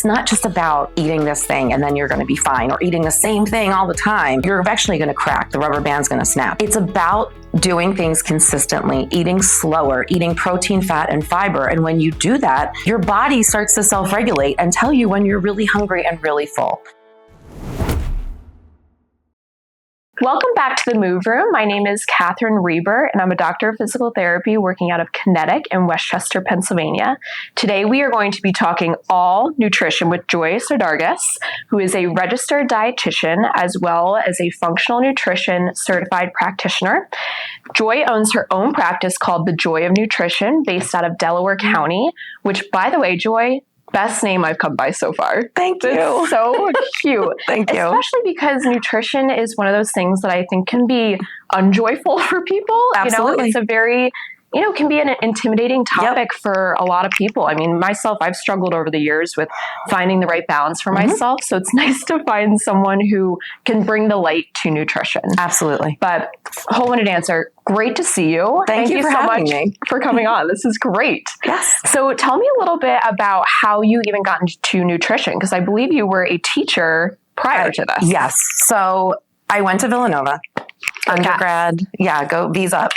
it's not just about eating this thing and then you're going to be fine, or eating the same thing all the time. You're eventually going to crack. The rubber band's going to snap. It's about doing things consistently, eating slower, eating protein, fat, and fiber. And when you do that, your body starts to self-regulate and tell you when you're really hungry and really full. Welcome back to the Move Room. My name is Catherine Reber, and I'm a doctor of physical therapy working out of Kinetic in Westchester, Pennsylvania. Today, we are going to be talking all nutrition with Joy Saudargas, who is a registered dietitian as well as a functional nutrition certified practitioner. Joy owns her own practice called The Joy of Nutrition, based out of Delaware County, which, by the way, Joy, best name I've come by so far. Thank you. It's so cute. Thank you. Especially because nutrition is one of those things that I think can be unjoyful for people. Absolutely. It's a very, can be an intimidating topic for a lot of people. I mean, myself, I've struggled over the years with finding the right balance for myself. So it's nice to find someone who can bring the light to nutrition. Absolutely. But whole-winded answer, great to see you. Thank you for so having much me. for coming on. This is great. Yes. So tell me a little bit about how you even got into nutrition, because I believe you were a teacher prior to this. Yes. So I went to Villanova. Undergrad. Yeah, go V's up.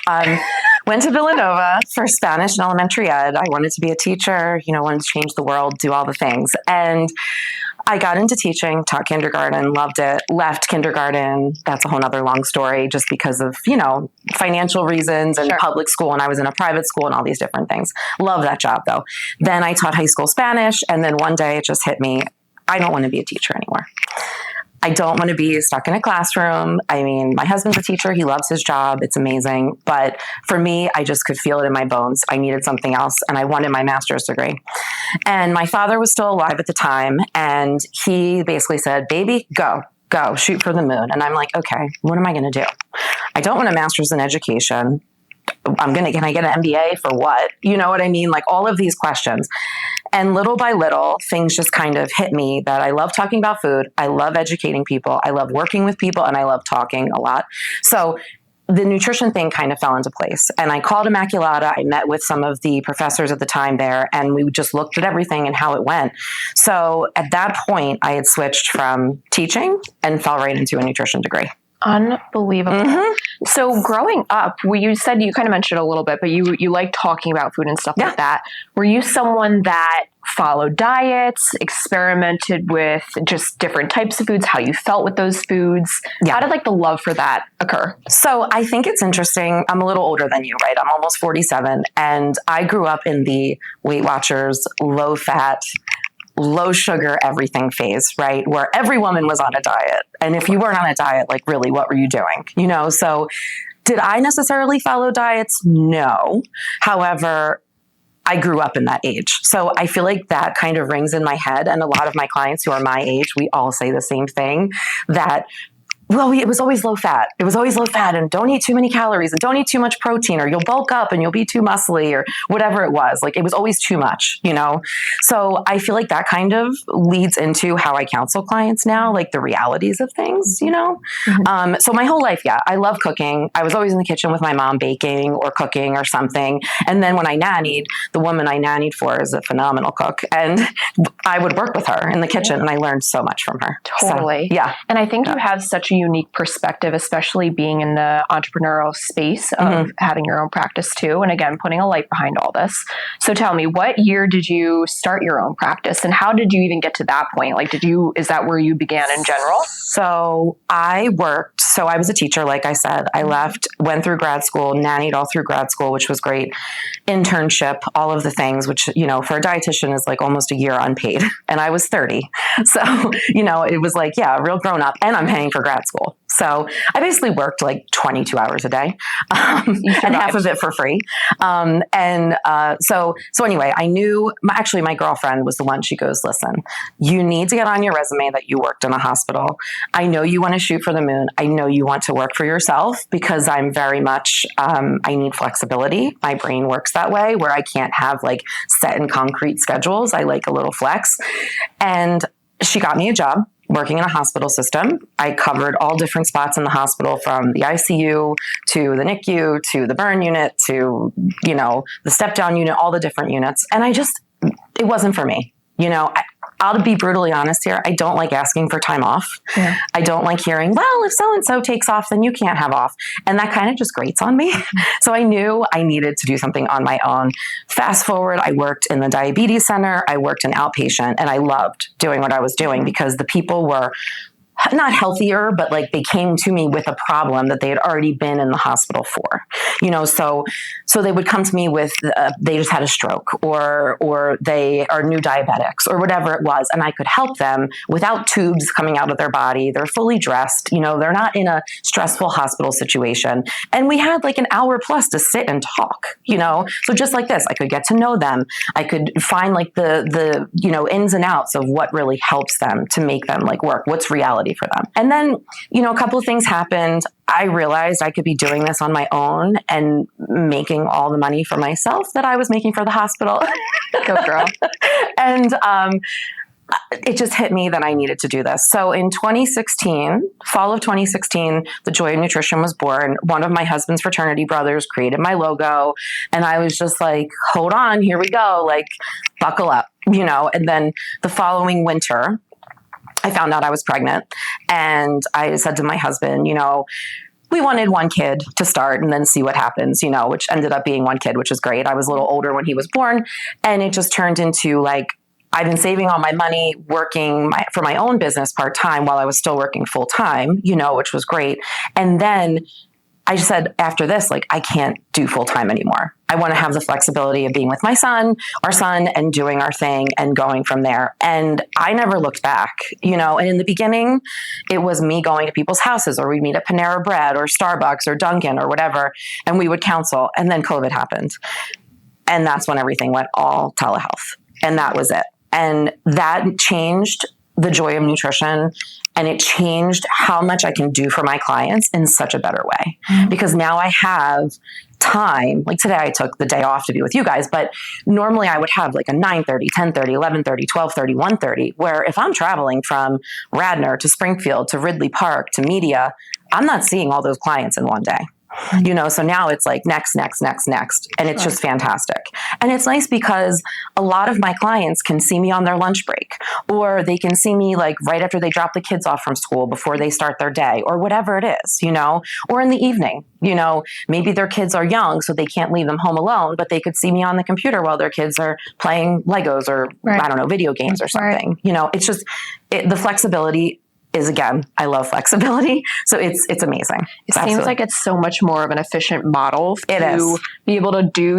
Went to Villanova for Spanish and elementary ed. I wanted to be a teacher, wanted to change the world, do all the things. And I got into teaching, taught kindergarten, loved it, left kindergarten. That's a whole nother long story just because of, financial reasons and public school. And I was in a private school and all these different things. Love that job though. Then I taught high school Spanish. And then one day it just hit me. I don't want to be a teacher anymore. I don't want to be stuck in a classroom. I mean, my husband's a teacher. He loves his job. It's amazing. But for me, I just could feel it in my bones. I needed something else, and I wanted my master's degree. And my father was still alive at the time, and he basically said, baby, go, shoot for the moon. And I'm like, okay, what am I going to do? I don't want a master's in education. Can I get an MBA for what? You know what I mean? Like all of these questions. And little by little, things just kind of hit me that I love talking about food. I love educating people. I love working with people, and I love talking a lot. So the nutrition thing kind of fell into place. And I called Immaculata. I met with some of the professors at the time there, and we just looked at everything and how it went. So at that point, I had switched from teaching and fell right into a nutrition degree. Unbelievable. Mm-hmm. So growing up, you said, you kind of mentioned a little bit, but you like talking about food and stuff like that. Were you someone that followed diets, experimented with just different types of foods, how you felt with those foods? How did the love for that occur? So I think it's interesting. I'm a little older than you, right? I'm almost 47. And I grew up in the Weight Watchers, low fat, low sugar, everything phase, right? Where every woman was on a diet. And if you weren't on a diet, really, what were you doing? So did I necessarily follow diets? No. However, I grew up in that age. So I feel like that kind of rings in my head. And a lot of my clients who are my age, we all say the same thing, that it was always low fat. It was always low fat, and don't eat too many calories, and don't eat too much protein, or you'll bulk up and you'll be too muscly, or whatever it was. It was always too much, So I feel like that kind of leads into how I counsel clients now, the realities of things, Mm-hmm. So my whole life, I love cooking. I was always in the kitchen with my mom baking or cooking or something. And then when I nannied, the woman I nannied for is a phenomenal cook. And I would work with her in the kitchen, and I learned so much from her. Totally. So, And I think you have such a unique perspective, especially being in the entrepreneurial space of having your own practice too. And again, putting a light behind all this. So tell me, what year did you start your own practice, and how did you even get to that point? Is that where you began in general? So I was a teacher, like I said. I left, went through grad school, nannied all through grad school, which was great. Internship, all of the things, which, for a dietitian is almost a year unpaid. And I was 30. So, it was real grown up, and I'm paying for grad school. So I basically worked 22 hours a day, and half of it for free. So anyway, I knew, my girlfriend was the one. She goes, listen, you need to get on your resume that you worked in a hospital. I know you want to shoot for the moon. I know you want to work for yourself, because I'm very much, I need flexibility. My brain works that way, where I can't have set and concrete schedules. I like a little flex. And she got me a job working in a hospital system. I covered all different spots in the hospital, from the ICU to the NICU to the burn unit to, the step down unit, all the different units. And it wasn't for me. I'll be brutally honest here. I don't like asking for time off. Yeah. I don't like hearing, well, if so-and-so takes off, then you can't have off. And that kind of just grates on me. So I knew I needed to do something on my own. Fast forward, I worked in the diabetes center. I worked in outpatient, and I loved doing what I was doing because the people were not healthier, but like they came to me with a problem that they had already been in the hospital for, so they would come to me with, they just had a stroke or they are new diabetics or whatever it was. And I could help them without tubes coming out of their body. They're fully dressed, they're not in a stressful hospital situation. And we had like an hour plus to sit and talk, so just like this, I could get to know them. I could find like the ins and outs of what really helps them to make them like work. What's reality for them. And then, a couple of things happened. I realized I could be doing this on my own and making all the money for myself that I was making for the hospital. Go girl. And it just hit me that I needed to do this. So in 2016, fall of 2016, the Joy of Nutrition was born. One of my husband's fraternity brothers created my logo. And I was just like, hold on, here we go. Like, buckle up, and then the following winter, I found out I was pregnant, and I said to my husband, we wanted one kid to start and then see what happens, which ended up being one kid, which is great. I was a little older when he was born, and it just turned into like, I've been saving all my money working for my own business part-time while I was still working full-time, which was great. And then I just said after this, like, I can't do full-time anymore. I want to have the flexibility of being with our son, and doing our thing and going from there. And I never looked back, and in the beginning, it was me going to people's houses, or we'd meet at Panera Bread or Starbucks or Dunkin' or whatever, and we would counsel. And then COVID happened. And that's when everything went all telehealth. And that was it. And that changed the Joy of Nutrition. And it changed how much I can do for my clients in such a better way. Mm-hmm. Because now I have time. Like today I took the day off to be with you guys, but normally I would have like a 9:30, 10:30, 11:30, 12:30, 1:30, where if I'm traveling from Radnor to Springfield to Ridley Park to Media, I'm not seeing all those clients in one day. So now it's like next. And it's just fantastic. And it's nice because a lot of my clients can see me on their lunch break, or they can see me like right after they drop the kids off from school before they start their day, or whatever it is, or in the evening, maybe their kids are young, so they can't leave them home alone, but they could see me on the computer while their kids are playing Legos or I don't know, video games or something. Right. It's just the flexibility is, again, I love flexibility. So it's amazing. It seems like it's so much more of an efficient model to be able to do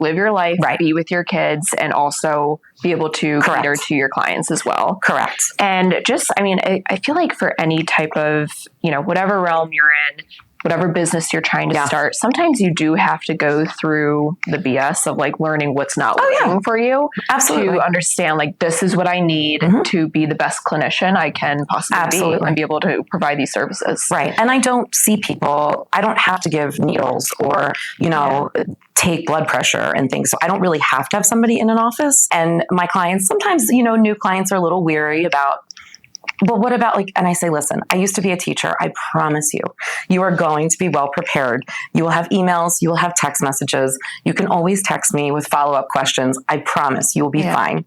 live your life, right, be with your kids, and also be able to cater to your clients as well. Correct. And just, I feel like for any type of, whatever realm you're in, whatever business you're trying to start, sometimes you do have to go through the BS of like learning what's not working for you. Absolutely. To understand like, this is what I need to be the best clinician I can possibly be and be able to provide these services. Right. And I don't see people, I don't have to give needles or, take blood pressure and things. So I don't really have to have somebody in an office. And my clients, sometimes, new clients are a little weary about, but what about and I say, listen, I used to be a teacher. I promise you are going to be well prepared. You will have emails, you will have text messages. You can always text me with follow-up questions. I promise you will be fine.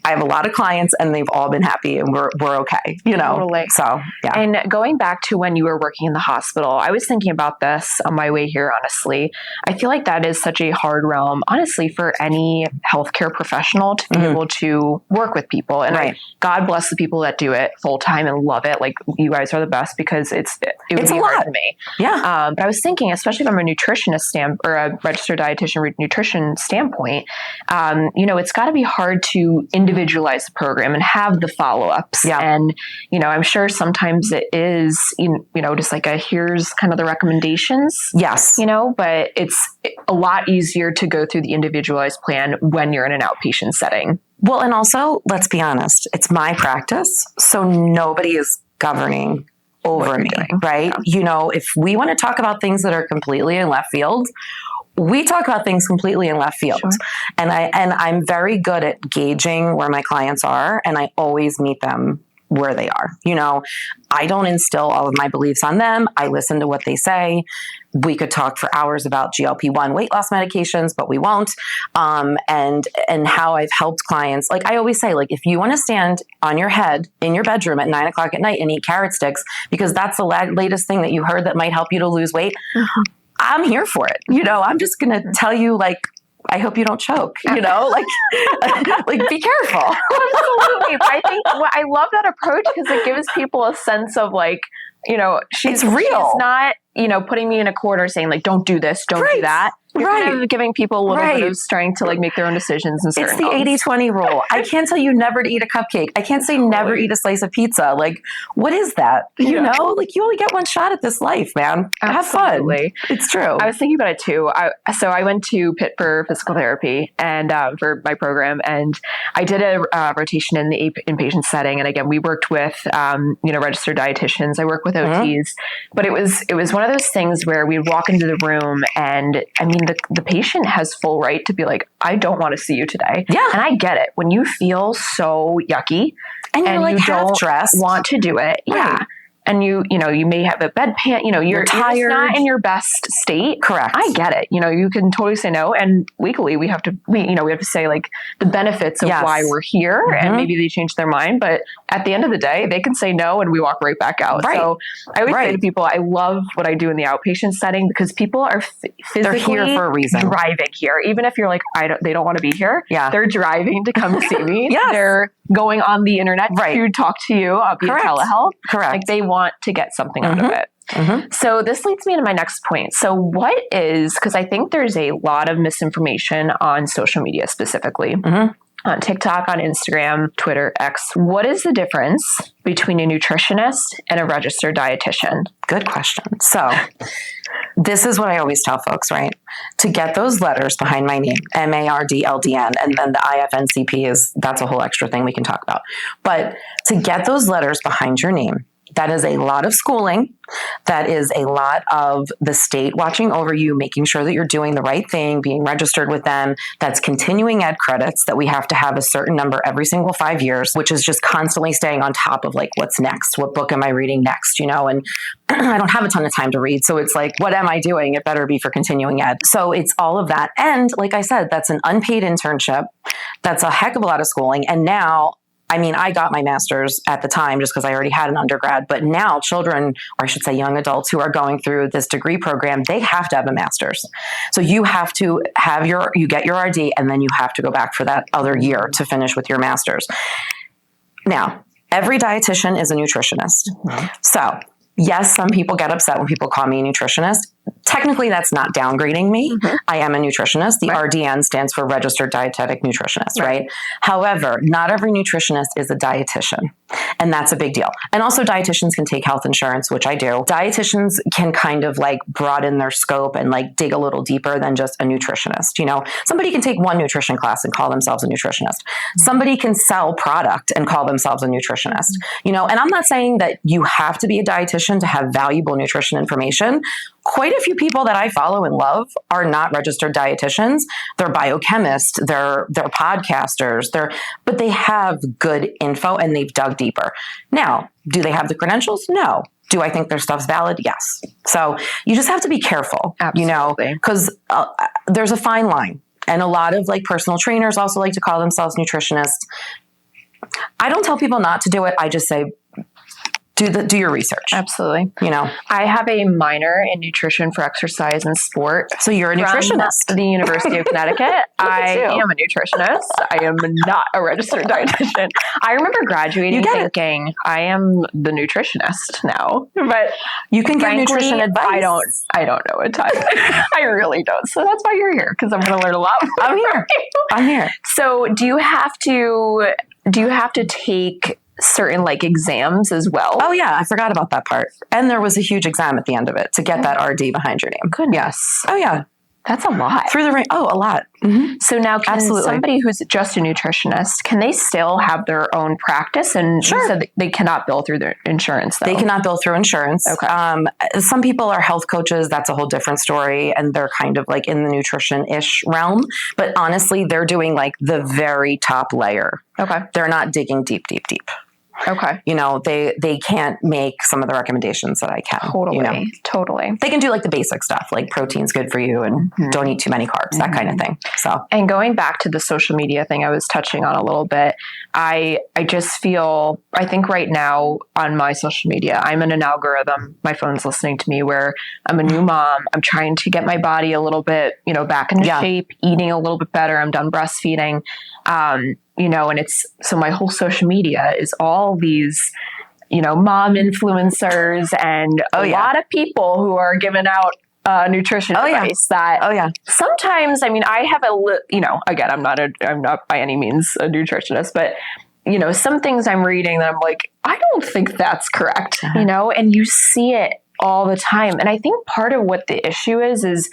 I have a lot of clients and they've all been happy and we're okay, Totally. So, yeah. And going back to when you were working in the hospital, I was thinking about this on my way here, honestly. I feel like that is such a hard realm, honestly, for any healthcare professional to be able to work with people. And God bless the people that do it full time and love it. Like, you guys are the best, because it would be hard for me. Yeah. But I was thinking, especially from a nutritionist or a registered dietitian nutrition standpoint, it's got to be hard to individualize the program and have the follow-ups. Yeah. And, I'm sure sometimes it is, just like here's kind of the recommendations. Yes. But it's a lot easier to go through the individualized plan when you're in an outpatient setting. Well, and also, let's be honest, it's my practice, so nobody is governing over me, right? Yeah. If we want to talk about things that are completely in left field, we talk about things completely in left field. Sure. And I'm very good at gauging where my clients are, and I always meet them where they are. I don't instill all of my beliefs on them. I listen to what they say. We could talk for hours about GLP-1 weight loss medications, but we won't. And how I've helped clients. Like I always say, like, if you want to stand on your head in your bedroom at 9 o'clock at night and eat carrot sticks, because that's the latest thing that you heard that might help you to lose weight, I'm here for it. I'm just going to tell you, like, I hope you don't choke, like be careful. Absolutely. But I think I love that approach because it gives people a sense of like, it's real. She's not, putting me in a corner saying like, don't do this, don't do that. You're kind of giving people a little bit of strength to like make their own decisions. And it's the 80-20 rule. I can't tell you never to eat a cupcake. I can't say never eat a slice of pizza. Like, what is that? Like you only get one shot at this life, man. Absolutely. Have fun. It's true. I was thinking about it too. So I went to Pitt for physical therapy and for my program, and I did a rotation in the inpatient setting. And again, we worked with registered dietitians. I work with OTs, but it was one of those things where we'd walk into the room, and I mean, the patient has full right to be like, I don't want to see you today. Yeah. And I get it. When you feel so yucky and you're like you don't dressed, want to do it. Right. Yeah. And you may have a bedpan, you're tired, you're not in your best state. Correct. I get it. You can totally say no. And legally we have to say like the benefits of why we're here, and maybe they change their mind. But at the end of the day, they can say no and we walk right back out. Right. So I always say to people, I love what I do in the outpatient setting because people are physically they're here for a reason. Driving here. Even if you're like, they don't want to be here. Yeah. They're driving to come see me. Yes. They're going on the internet to talk to you via telehealth. Correct. Like they want to get something out of it. So this leads me to my next point. So what is, because I think there's a lot of misinformation on social media specifically, on TikTok, on Instagram, Twitter, X. What is the difference between a nutritionist and a registered dietitian? Good question. So this is what I always tell folks, right? To get those letters behind my name, MARDLDN, and then the IFNCP that's a whole extra thing we can talk about. But to get those letters behind your name, that is a lot of schooling. That is a lot of the state watching over you, making sure that you're doing the right thing, being registered with them. That's continuing ed credits that we have to have a certain number every single 5 years, which is just constantly staying on top of like, what's next? What book am I reading next? And I don't have a ton of time to read. So it's like, what am I doing? It better be for continuing ed. So it's all of that. And like I said, that's an unpaid internship. That's a heck of a lot of schooling. And now, I got my master's at the time just because I already had an undergrad, but now children, or I should say young adults who are going through this degree program, they have to have a master's. So you have to have you get your RD and then you have to go back for that other year to finish with your master's. Now, every dietitian is a nutritionist. So yes, some people get upset when people call me a nutritionist. Technically, that's not downgrading me. I am a nutritionist. The RDN stands for Registered Dietetic Nutritionist, right? However, not every nutritionist is a dietitian, and that's a big deal. And also, dietitians can take health insurance, which I do. Dietitians can kind of like broaden their scope and like dig a little deeper than just a nutritionist. Somebody can take one nutrition class and call themselves a nutritionist. Somebody can sell product and call themselves a nutritionist. And I'm not saying that you have to be a dietitian to have valuable nutrition information. Quite a few people that I follow and love are not registered dietitians. They're biochemists, they're podcasters, but they have good info and they've dug deeper. Now, do they have the credentials? No. Do I think their stuff's valid? Yes. So you just have to be careful, because there's a fine line. And a lot of like personal trainers also like to call themselves nutritionists. I don't tell people not to do it. I just say, do your research. Absolutely. I have a minor in nutrition for exercise and sport. So you're a nutritionist. From the University of Connecticut. I am a nutritionist. I am not a registered dietitian. I remember graduating thinking I am the nutritionist now, but you can give nutrition advice. I don't know a ton. I really don't. So that's why you're here, because I'm going to learn a lot. I'm here. So do you have to take certain like exams as well? Oh yeah, I forgot about that part. And there was a huge exam at the end of it to get that RD behind your name. Goodness. Yes. Oh yeah. That's a lot. Through the ring. Oh, a lot. So now can somebody who's just a nutritionist, can they still have their own practice? And you said they cannot bill through their insurance, though. They cannot bill through insurance. Okay. Some people are health coaches. That's a whole different story. And they're kind of like in the nutrition-ish realm. But honestly, they're doing like the very top layer. Okay. They're not digging deep, deep, deep. Okay. They can't make some of the recommendations that I can. Totally. Totally. They can do like the basic stuff, like protein's good for you and don't eat too many carbs, that kind of thing. So, and going back to the social media thing I was touching on a little bit, I just feel, I think right now on my social media, I'm in an algorithm. My phone's listening to me where I'm a new mom. I'm trying to get my body a little bit, back into shape, eating a little bit better. I'm done breastfeeding. And it's, so my whole social media is all these, mom influencers and a lot of people who are giving out nutrition advice that sometimes, I have again, I'm not by any means a nutritionist, but some things I'm reading that I'm like, I don't think that's correct, and you see it all the time. And I think part of what the issue is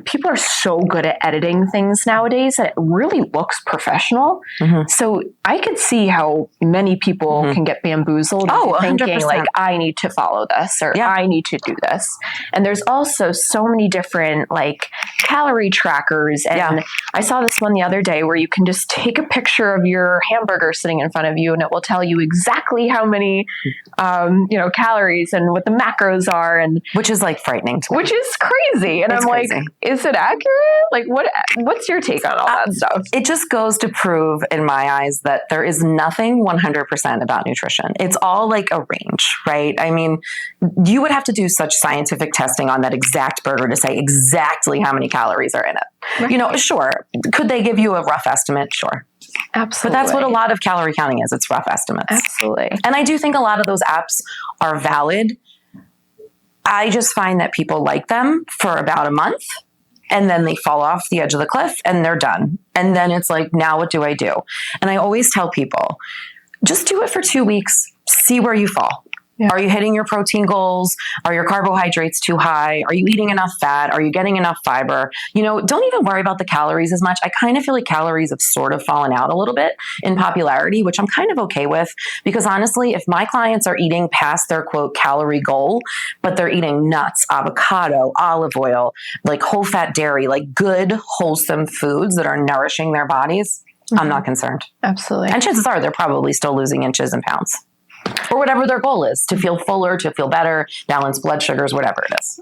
people are so good at editing things nowadays that it really looks professional. So I could see how many people can get bamboozled thinking 100%. like, I need to follow this or I need to do this. And there's also so many different like calorie trackers. And I saw this one the other day where you can just take a picture of your hamburger sitting in front of you and it will tell you exactly how many, calories and what the macros are. And which is like frightening to me. Which is crazy. And I'm like, is it accurate? Like, what's your take on all that stuff? It just goes to prove, in my eyes, that there is nothing 100% about nutrition. It's all like a range, right? I mean, you would have to do such scientific testing on that exact burger to say exactly how many calories are in it. Right. Sure. Could they give you a rough estimate? Sure. Absolutely. But that's what a lot of calorie counting is. It's rough estimates. Absolutely. And I do think a lot of those apps are valid. I just find that people like them for about a month and then they fall off the edge of the cliff and they're done. And then it's like, now what do I do? And I always tell people, just do it for 2 weeks, see where you fall. Yeah. Are you hitting your protein goals? Are your carbohydrates too high? Are you eating enough fat? Are you getting enough fiber? Don't even worry about the calories as much. I kind of feel like calories have sort of fallen out a little bit in popularity, which I'm kind of okay with, because honestly, if my clients are eating past their quote calorie goal, but they're eating nuts, avocado, olive oil, like whole fat dairy, like good, wholesome foods that are nourishing their bodies, I'm not concerned. Absolutely. And chances are they're probably still losing inches and pounds. Or whatever their goal is, to feel fuller, to feel better, balance blood sugars, whatever it is,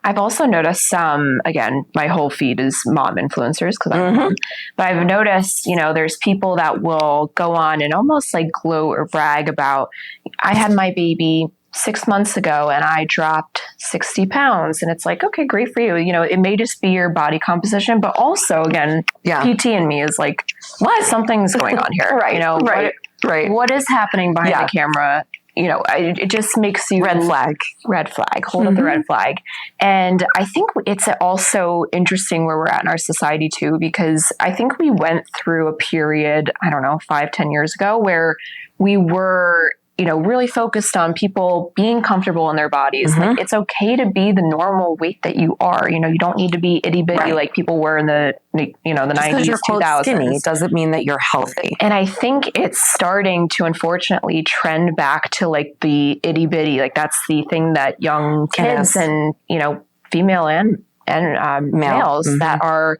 I've also noticed again, my whole feed is mom influencers because I'm mom, but I've noticed, there's people that will go on and almost like gloat or brag about, I had my baby 6 months ago and I dropped 60 pounds. And it's like, okay, great for you. It may just be your body composition, but also again, PT in me is like, what? Something's going on here. Right. Right. What is happening behind the camera? It just makes you red flag, hold up the red flag. And I think it's also interesting where we're at in our society too, because I think we went through a period, 5-10 years ago where we were, really focused on people being comfortable in their bodies. Like, it's okay to be the normal weight that you are. You don't need to be itty bitty like people were in the, the 90s, you're 2000s. Skinny doesn't mean that you're healthy. And I think it's starting to unfortunately trend back to like the itty bitty. Like that's the thing that young kids and, female and males that are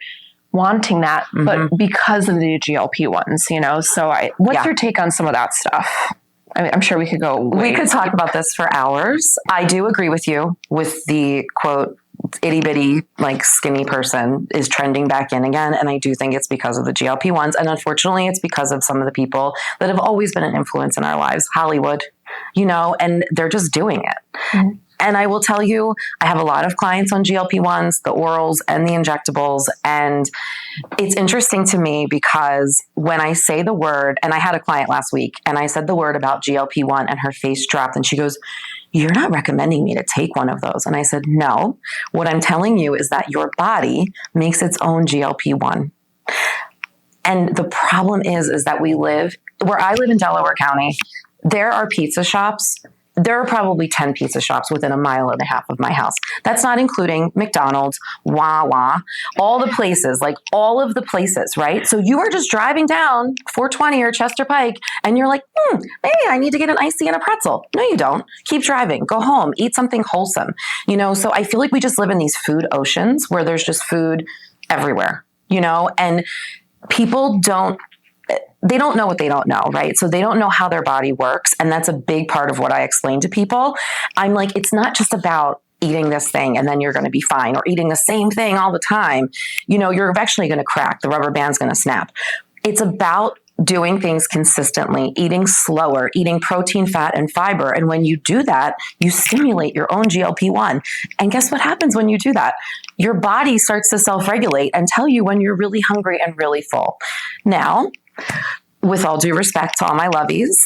wanting that, but because of the GLP-1s, so what's your take on some of that stuff? I'm sure we could go. We could talk about this for hours. I do agree with you with the quote, itty bitty, like skinny person is trending back in again. And I do think it's because of the GLP-1s. And unfortunately, it's because of some of the people that have always been an influence in our lives, Hollywood, and they're just doing it. And I will tell you, I have a lot of clients on GLP-1s, the orals and the injectables. And it's interesting to me because when I say the word, and I had a client last week and I said the word about GLP-1 and her face dropped and she goes, "You're not recommending me to take one of those." And I said, "No, what I'm telling you is that your body makes its own GLP-1. And the problem is that where I live in Delaware County, there are pizza shops. There are probably 10 pizza shops within 1.5 miles of my house. That's not including McDonald's, Wawa, all the places, right? So you are just driving down 420 or Chester Pike and you're like, maybe I need to get an icy and a pretzel. No, you don't. Keep driving. Go home. Eat something wholesome. So I feel like we just live in these food oceans where there's just food everywhere, and people don't they don't know what they don't know, right? So they don't know how their body works. And that's a big part of what I explain to people. I'm like, it's not just about eating this thing and then you're going to be fine, or eating the same thing all the time. You're eventually going to crack. The rubber band's going to snap. It's about doing things consistently, eating slower, eating protein, fat, and fiber. And when you do that, you stimulate your own GLP-1. And guess what happens when you do that? Your body starts to self-regulate and tell you when you're really hungry and really full. Now, with all due respect to all my lovies,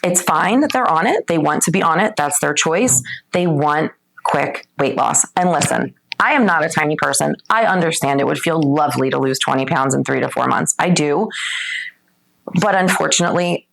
it's fine that they're on it. They want to be on it. That's their choice. They want quick weight loss. And listen, I am not a tiny person. I understand it would feel lovely to lose 20 pounds in 3 to 4 months. I do. But unfortunately,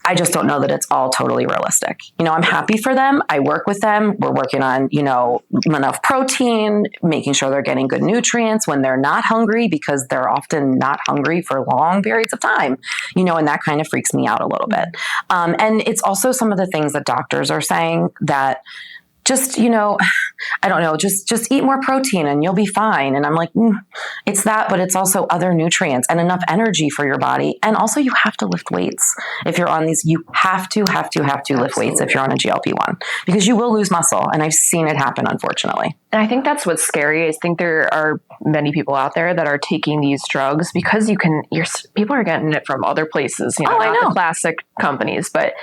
I just don't know that it's all totally realistic. I'm happy for them. I work with them. We're working on, enough protein, making sure they're getting good nutrients when they're not hungry, because they're often not hungry for long periods of time, and that kind of freaks me out a little bit. And it's also some of the things that doctors are saying that just, I don't know, just eat more protein and you'll be fine. And I'm like, it's that, but it's also other nutrients and enough energy for your body. And also you have to lift weights. If you're on these, you have to lift weights if you're on a GLP-1, because you will lose muscle. And I've seen it happen, unfortunately. And I think that's what's scary. I think there are many people out there that are taking these drugs because people are getting it from other places, not the classic companies, but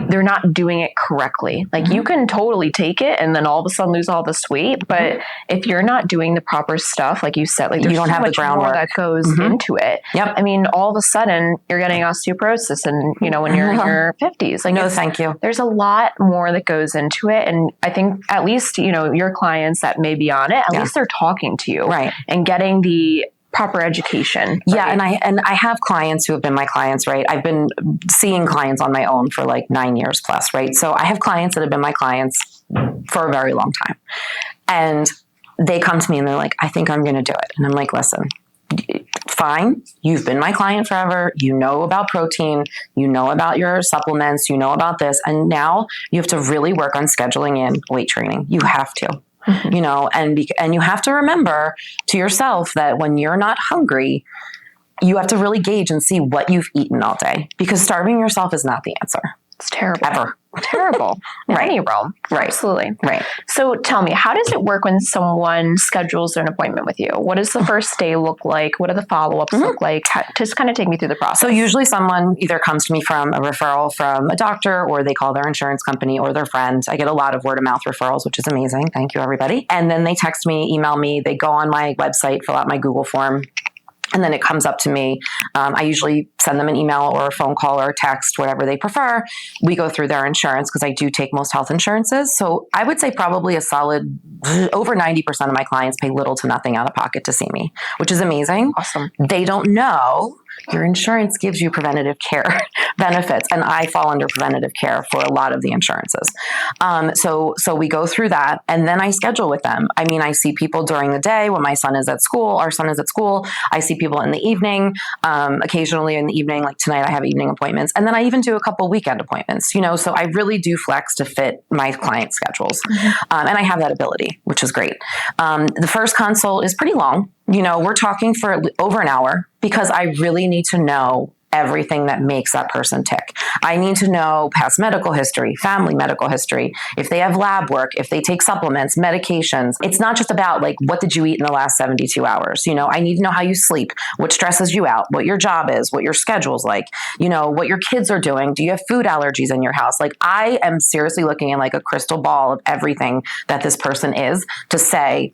they're not doing it correctly. Like you can totally take it and then all of a sudden lose all this weight. But if you're not doing the proper stuff, like you said, like there's you don't have the groundwork that goes into it. Yep. I mean, all of a sudden you're getting osteoporosis and, when you're in your 50s, like no, thank you. There's a lot more that goes into it. And I think at least, your clients that may be on it, at least they're talking to you, right, and getting the proper education. Right? Yeah. And I have clients who have been my clients, right? I've been seeing clients on my own for like 9 years plus, right? So I have clients that have been my clients for a very long time. And they come to me and they're like, I think I'm going to do it. And I'm like, listen, fine. You've been my client forever. You know about protein. You know about your supplements. You know about this. And now you have to really work on scheduling in weight training. You have to. And you have to remember to yourself that when you're not hungry, you have to really gauge and see what you've eaten all day, because starving yourself is not the answer. It's terrible. Ever. Terrible. In any realm. Right. Absolutely. Right. So tell me, how does it work when someone schedules an appointment with you? What does the first day look like? What do the follow-ups look like? Just kind of take me through the process. So usually someone either comes to me from a referral from a doctor, or they call their insurance company or their friend. I get a lot of word of mouth referrals, which is amazing. Thank you, everybody. And then they text me, email me, they go on my website, fill out my Google form. And then it comes up to me. I usually send them an email or a phone call or a text, whatever they prefer. We go through their insurance, because I do take most health insurances. So I would say probably a solid over 90% of my clients pay little to nothing out of pocket to see me, which is amazing. Awesome. They don't know your insurance gives you preventative care benefits. And I fall under preventative care for a lot of the insurances. So we go through that, and then I schedule with them. I mean, I see people during the day when my son is at school, our son is at school. I see people in the evening, occasionally in the evening, like tonight I have evening appointments. And then I even do a couple weekend appointments, so I really do flex to fit my client schedules. And I have that ability, which is great. The first consult is pretty long. We're talking for over an hour, because I really need to know everything that makes that person tick. I need to know past medical history, family medical history, if they have lab work, if they take supplements, medications. It's not just about like, what did you eat in the last 72 hours? I need to know how you sleep, what stresses you out, what your job is, what your schedule's like, what your kids are doing. Do you have food allergies in your house? Like, I am seriously looking at like a crystal ball of everything that this person is, to say,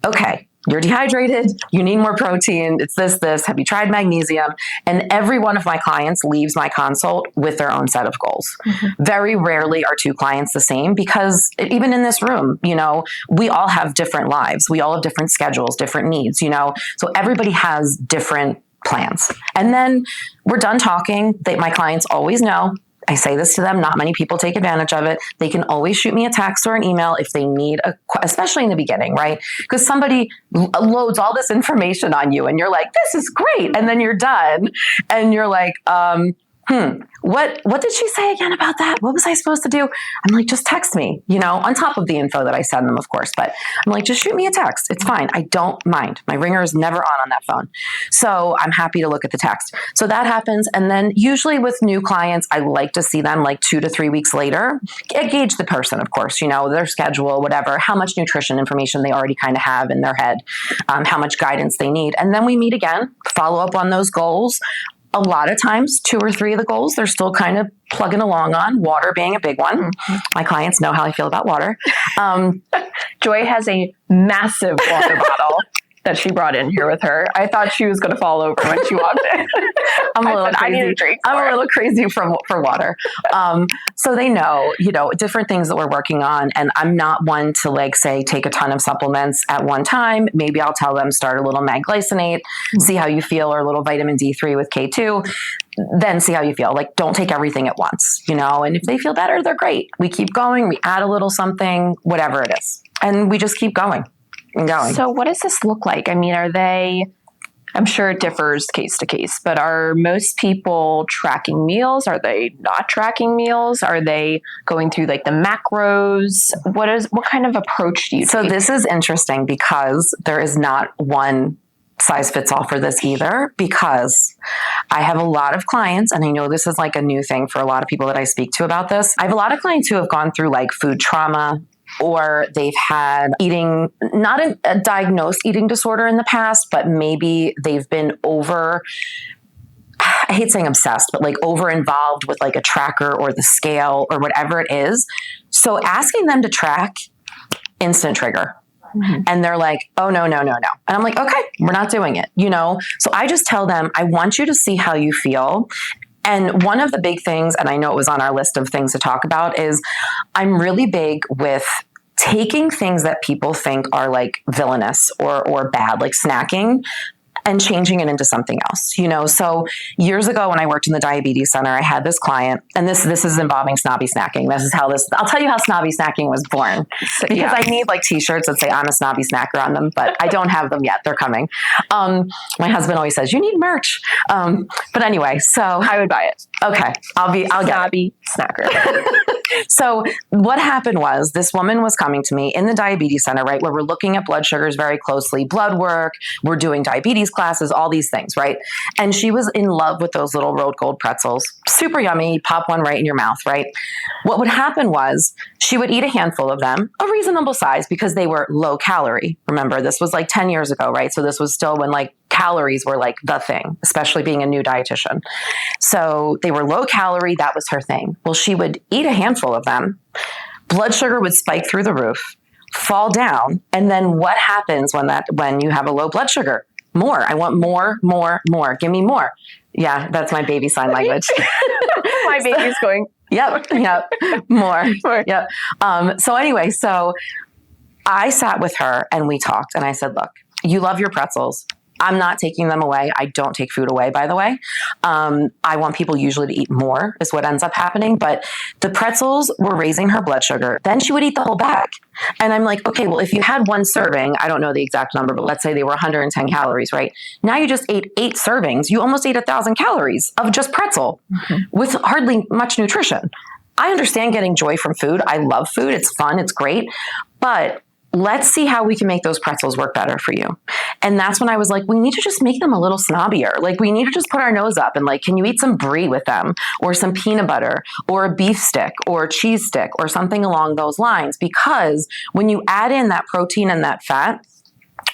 okay, you're dehydrated, you need more protein, it's this, have you tried magnesium? And every one of my clients leaves my consult with their own set of goals. Very rarely are two clients the same, because even in this room, we all have different lives. We all have different schedules, different needs, so everybody has different plans. And then we're done talking. My clients always know. I say this to them. Not many people take advantage of it. They can always shoot me a text or an email if they need, especially in the beginning, right? Because somebody loads all this information on you and you're like, this is great. And then you're done. And you're like, what did she say again about that? What was I supposed to do? I'm like, just text me, on top of the info that I send them, of course. But I'm like, just shoot me a text. It's fine. I don't mind. My ringer is never on that phone. So I'm happy to look at the text. So that happens. And then usually with new clients, I like to see them like 2 to 3 weeks later. Gauge the person, of course, their schedule, whatever, how much nutrition information they already kind of have in their head, how much guidance they need. And then we meet again, follow up on those goals. A lot of times, 2 or 3 of the goals, they're still kind of plugging along on, water being a big one. My clients know how I feel about water. Joy has a massive water bottle that she brought in here with her. I thought she was going to fall over when she walked in. I'm a little crazy. I need a drink. I'm a little crazy for water. So they know, different things that we're working on. And I'm not one to say, take a ton of supplements at one time. Maybe I'll tell them start a little magglycinate, see how you feel, or a little vitamin D3 with K2, then see how you feel. Don't take everything at once, and if they feel better, they're great. We keep going, we add a little something, whatever it is. And we just keep going. So what does this look like? I mean, I'm sure it differs case to case, but are most people tracking meals? Are they not tracking meals? Are they going through the macros? What kind of approach do you take? So this is interesting because there is not one size fits all for this either, because I have a lot of clients, and I know this is a new thing for a lot of people that I speak to about this. I have a lot of clients who have gone through food trauma, or they've had not a diagnosed eating disorder in the past, but maybe they've been I hate saying obsessed, but over involved with a tracker or the scale or whatever it is. So asking them to track, instant trigger. Mm-hmm. And they're like, oh, no. And I'm like, okay, we're not doing it, So I just tell them, I want you to see how you feel. And one of the big things, and I know it was on our list of things to talk about, is I'm really big with taking things that people think are villainous or bad, like snacking, and changing it into something else, So years ago when I worked in the diabetes center, I had this client, and this is involving snobby snacking. I'll tell you how snobby snacking was born, because I need t-shirts that say I'm a snobby snacker on them, but I don't have them yet. They're coming. My husband always says, you need merch. But anyway, so I would buy it. Okay. I'll get snobby snacker. So what happened was this woman was coming to me in the diabetes center, right, where we're looking at blood sugars very closely, blood work, we're doing diabetes classes, all these things, right? And she was in love with those little road gold pretzels. Super yummy, pop one right in your mouth, right? What would happen was she would eat a handful of them, a reasonable size, because they were low calorie. Remember, this was 10 years ago, right? So this was still when calories were the thing, especially being a new dietitian. So they were low calorie. That was her thing. Well, she would eat a handful of them. Blood sugar would spike through the roof, fall down. And then what happens when you have a low blood sugar? More. I want more. Give me more. Yeah, that's my baby sign language. My baby's going, Yep. More. Yep. So anyway, I sat with her and we talked, and I said, look, you love your pretzels. I'm not taking them away. I don't take food away, by the way. I want people usually to eat more is what ends up happening. But the pretzels were raising her blood sugar. Then she would eat the whole bag. And I'm like, okay, well, if you had one serving, I don't know the exact number, but let's say they were 110 calories, right? Now you just ate 8 servings. You almost ate 1,000 calories of just pretzel with hardly much nutrition. I understand getting joy from food. I love food. It's fun. It's great. But let's see how we can make those pretzels work better for you. And that's when I was like, we need to just make them a little snobbier. We need to just put our nose up and can you eat some brie with them, or some peanut butter, or a beef stick, or a cheese stick, or something along those lines? Because when you add in that protein and that fat,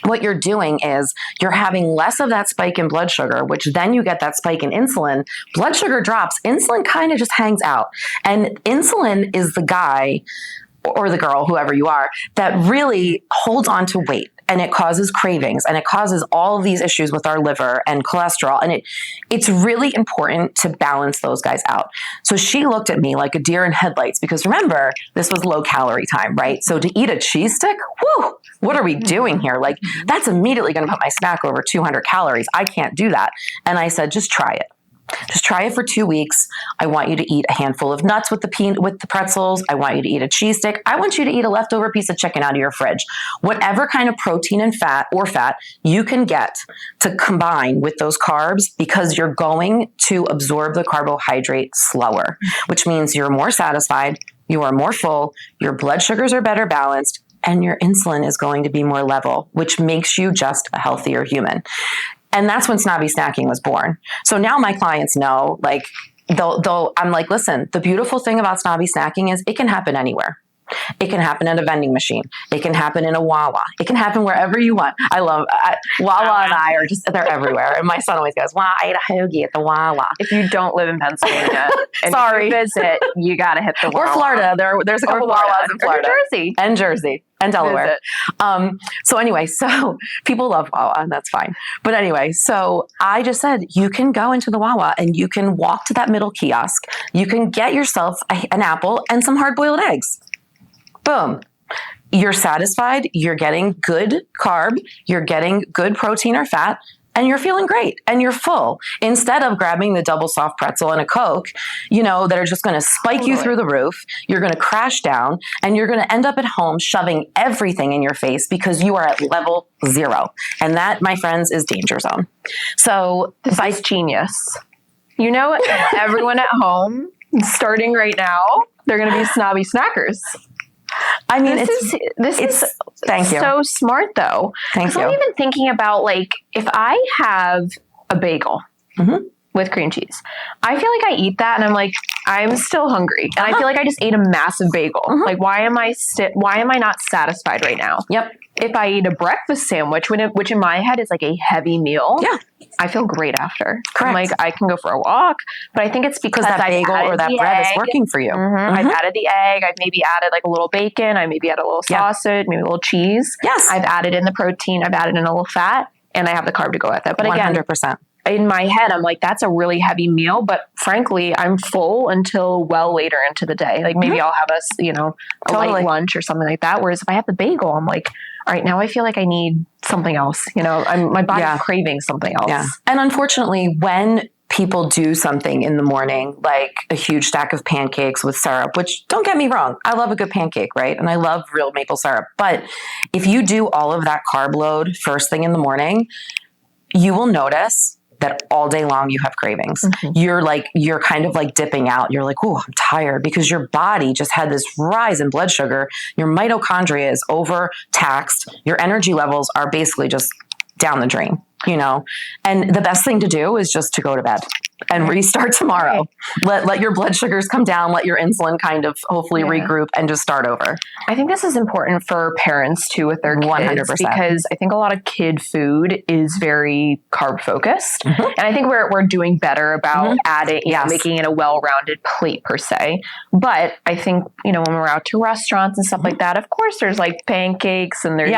what you're doing is you're having less of that spike in blood sugar, which then you get that spike in insulin. Blood sugar drops. Insulin kind of just hangs out. And insulin is the guy or the girl, whoever you are, that really holds on to weight, and it causes cravings, and it causes all of these issues with our liver and cholesterol. And it's really important to balance those guys out. So she looked at me like a deer in headlights, because remember, this was low calorie time, right? So to eat a cheese stick, whoo, what are we doing here? That's immediately going to put my snack over 200 calories. I can't do that. And I said, just try it. Just try it for 2 weeks. I want you to eat a handful of nuts with the pretzels. I want you to eat a cheese stick. I want you to eat a leftover piece of chicken out of your fridge. Whatever kind of protein and fat you can get to combine with those carbs, because you're going to absorb the carbohydrate slower, which means you're more satisfied, you are more full, your blood sugars are better balanced, and your insulin is going to be more level, which makes you just a healthier human. And that's when snobby snacking was born. So now my clients know, like, I'm like, listen, the beautiful thing about snobby snacking is it can happen anywhere. It can happen at a vending machine. It can happen in a Wawa. It can happen wherever you want. Wawa and I are just, they're everywhere. And my son always goes, wow, I ate a hoagie at the Wawa. If you don't live in Pennsylvania and sorry, you visit, you got to hit the Wawa. Or Florida. There's a couple Wawas in Florida. Or Jersey. And Delaware. So anyway, so people love Wawa, and that's fine. But anyway, so I just said, you can go into the Wawa and you can walk to that middle kiosk. You can get yourself an apple and some hard-boiled eggs. Boom. You're satisfied. You're getting good carb. You're getting good protein or fat. And you're feeling great and you're full, instead of grabbing the double soft pretzel and a Coke, that are just going to spike you through the roof. You're going to crash down and you're going to end up at home shoving everything in your face because you are at level 0. And that, my friends, is danger zone. So this is genius. Everyone at home, starting right now, they're going to be snobby snackers. I mean, this is thank you. So smart, though. Thank you. I'm even thinking about, like, if I have a bagel with cream cheese, I feel like I eat that and I'm like, I'm still hungry, and I feel like I just ate a massive bagel. Like, why am I not satisfied right now? Yep. If I eat a breakfast sandwich, which in my head is like a heavy meal, I feel great after. Correct. I'm like, I can go for a walk, but I think it's because that bagel or that bread is working for you. I've added the egg. I've maybe added like a little bacon. I maybe added a little sausage, maybe a little cheese. Yes. I've added in the protein. I've added in a little fat, and I have the carb to go with it. But again, 100%. In my head, I'm like, that's a really heavy meal, but frankly, I'm full until well later into the day. Like maybe I'll have a light lunch or something like that. Whereas if I have the bagel, I'm like, all right, now I feel like I need something else. My body's craving something else. Yeah. And unfortunately, when people do something in the morning, like a huge stack of pancakes with syrup, which, don't get me wrong, I love a good pancake, right? And I love real maple syrup. But if you do all of that carb load first thing in the morning, you will notice that all day long you have cravings. You're kind of like dipping out. You're like, oh, I'm tired, because your body just had this rise in blood sugar. Your mitochondria is overtaxed. Your energy levels are basically just down the drain, and the best thing to do is just to go to bed and restart tomorrow. Let your blood sugars come down, let your insulin kind of hopefully regroup, and just start over. I think this is important for parents too with their kids 100%. Because I think a lot of kid food is very carb focused. And I think we're doing better about adding, making it a well-rounded plate per se. But I think, when we're out to restaurants and stuff like that, of course there's like pancakes and there's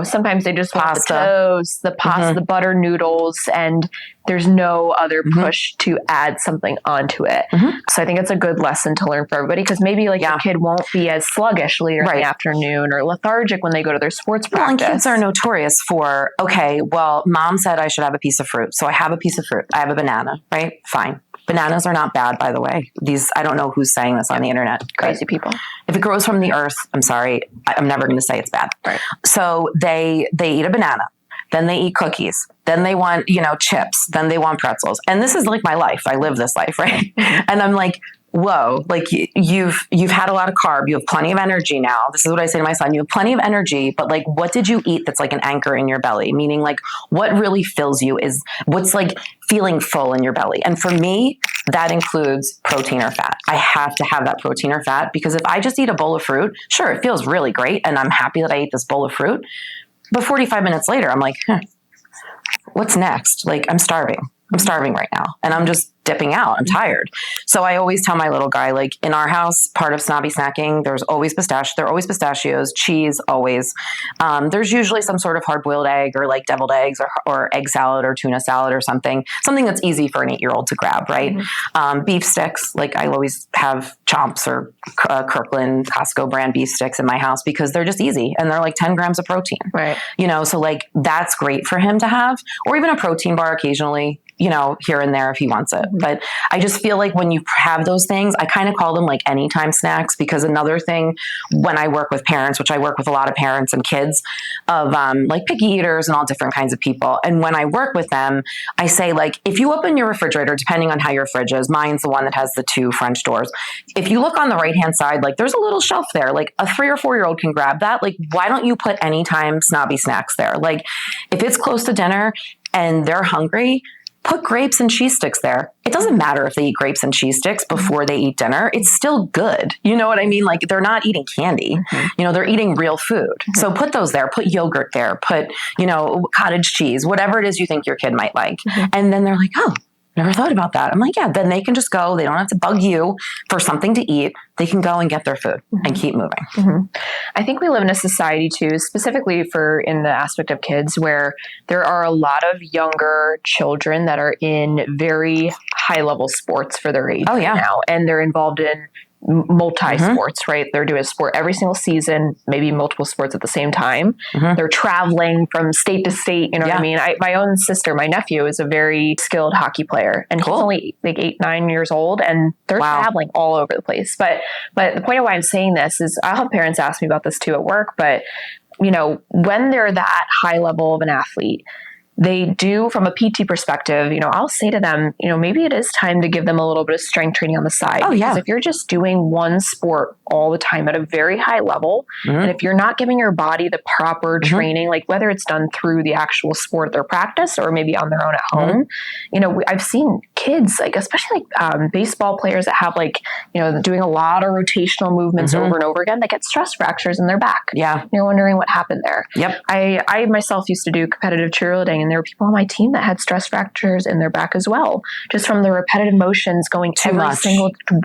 sometimes they just want the toast, the pasta, the butter noodles, and there's no other push to add something onto it. So I think it's a good lesson to learn for everybody, because maybe your kid won't be as sluggish later in the afternoon or lethargic when they go to their sports practice. And kids are notorious for, okay, well, mom said I should have a piece of fruit. So I have a piece of fruit. I have a banana, right? Fine. Bananas are not bad, by the way. I don't know who's saying this on the internet. Crazy people. If it grows from the earth, I'm sorry, I'm never going to say it's bad. Right. So they eat a banana, then they eat cookies, then they want, chips, then they want pretzels. And this is like my life. I live this life, right? And I'm like, whoa, like you've had a lot of carb. You have plenty of energy now. This is what I say to my son. You have plenty of energy, but like, what did you eat that's like an anchor in your belly? Meaning like what really fills you is what's like feeling full in your belly. And for me, that includes protein or fat. I have to have that protein or fat, because if I just eat a bowl of fruit, sure, it feels really great. And I'm happy that I ate this bowl of fruit. But 45 minutes later, I'm like, what's next? Like I'm starving right now. And I'm just dipping out. I'm tired. So I always tell my little guy, like in our house, part of snobby snacking, there are always pistachios, cheese, always. There's usually some sort of hard boiled egg or like deviled eggs or egg salad or tuna salad or something that's easy for an 8-year-old to grab, right? Beef sticks, like I always have Chomps or Kirkland Costco brand beef sticks in my house because they're just easy and they're like 10 grams of protein, right? So like that's great for him to have, or even a protein bar occasionally, here and there if he wants it. But I just feel like when you have those things, I kind of call them like anytime snacks, because another thing when I work with parents, which I work with a lot of parents and kids of like picky eaters and all different kinds of people. And when I work with them, I say like, if you open your refrigerator, depending on how your fridge is, mine's the one that has the 2 French doors. If you look on the right-hand side, like there's a little shelf there, like a 3 or 4-year-old can grab that. Like, why don't you put anytime snobby snacks there? Like if it's close to dinner and they're hungry, put grapes and cheese sticks there. It doesn't matter if they eat grapes and cheese sticks before they eat dinner. It's still good. You know what I mean? Like they're not eating candy. They're eating real food. So put those there, put yogurt there, put, cottage cheese, whatever it is you think your kid might like. And then they're like, oh, never thought about that. I'm like, yeah, then they can just go. They don't have to bug you for something to eat. They can go and get their food and keep moving. I think we live in a society too, specifically in the aspect of kids, where there are a lot of younger children that are in very high level sports for their age now. And they're involved in multi-sports, right? They're doing a sport every single season, maybe multiple sports at the same time. They're traveling from state to state. You know what I mean? My own sister, my nephew, is a very skilled hockey player, and he's only like 8, 9 years old, and they're traveling all over the place. But the point of why I'm saying this is I'll have parents ask me about this too at work, but when they're that high level of an athlete, they do, from a PT perspective, I'll say to them, maybe it is time to give them a little bit of strength training on the side. Because if you're just doing one sport all the time at a very high level, and if you're not giving your body the proper training, like whether it's done through the actual sport their practice or maybe on their own at home, I've seen kids, like especially like baseball players that have like, doing a lot of rotational movements over and over again, that get stress fractures in their back. Yeah. You're wondering what happened there. Yep. I myself used to do competitive cheerleading, and there were people on my team that had stress fractures in their back as well, just from the repetitive motions going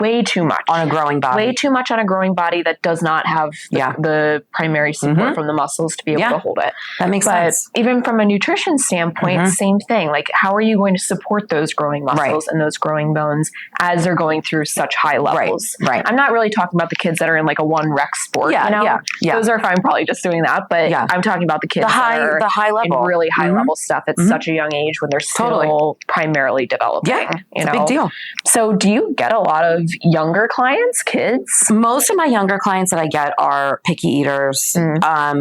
way too much on a growing body, way too much on a growing body that does not have the primary support from the muscles to be able to hold it. That makes sense. Even from a nutrition standpoint, same thing. Like, how are you going to support those growing muscles and those growing bones as they're going through such high levels? Right. I'm not really talking about the kids that are in like a one rec sport. Those are fine, probably just doing that. But I'm talking about the kids the high level, in really high level stuff at such a young age when they're still primarily developing. It's a big deal. So do you get a lot of younger clients, kids? Most of my younger clients that I get are picky eaters.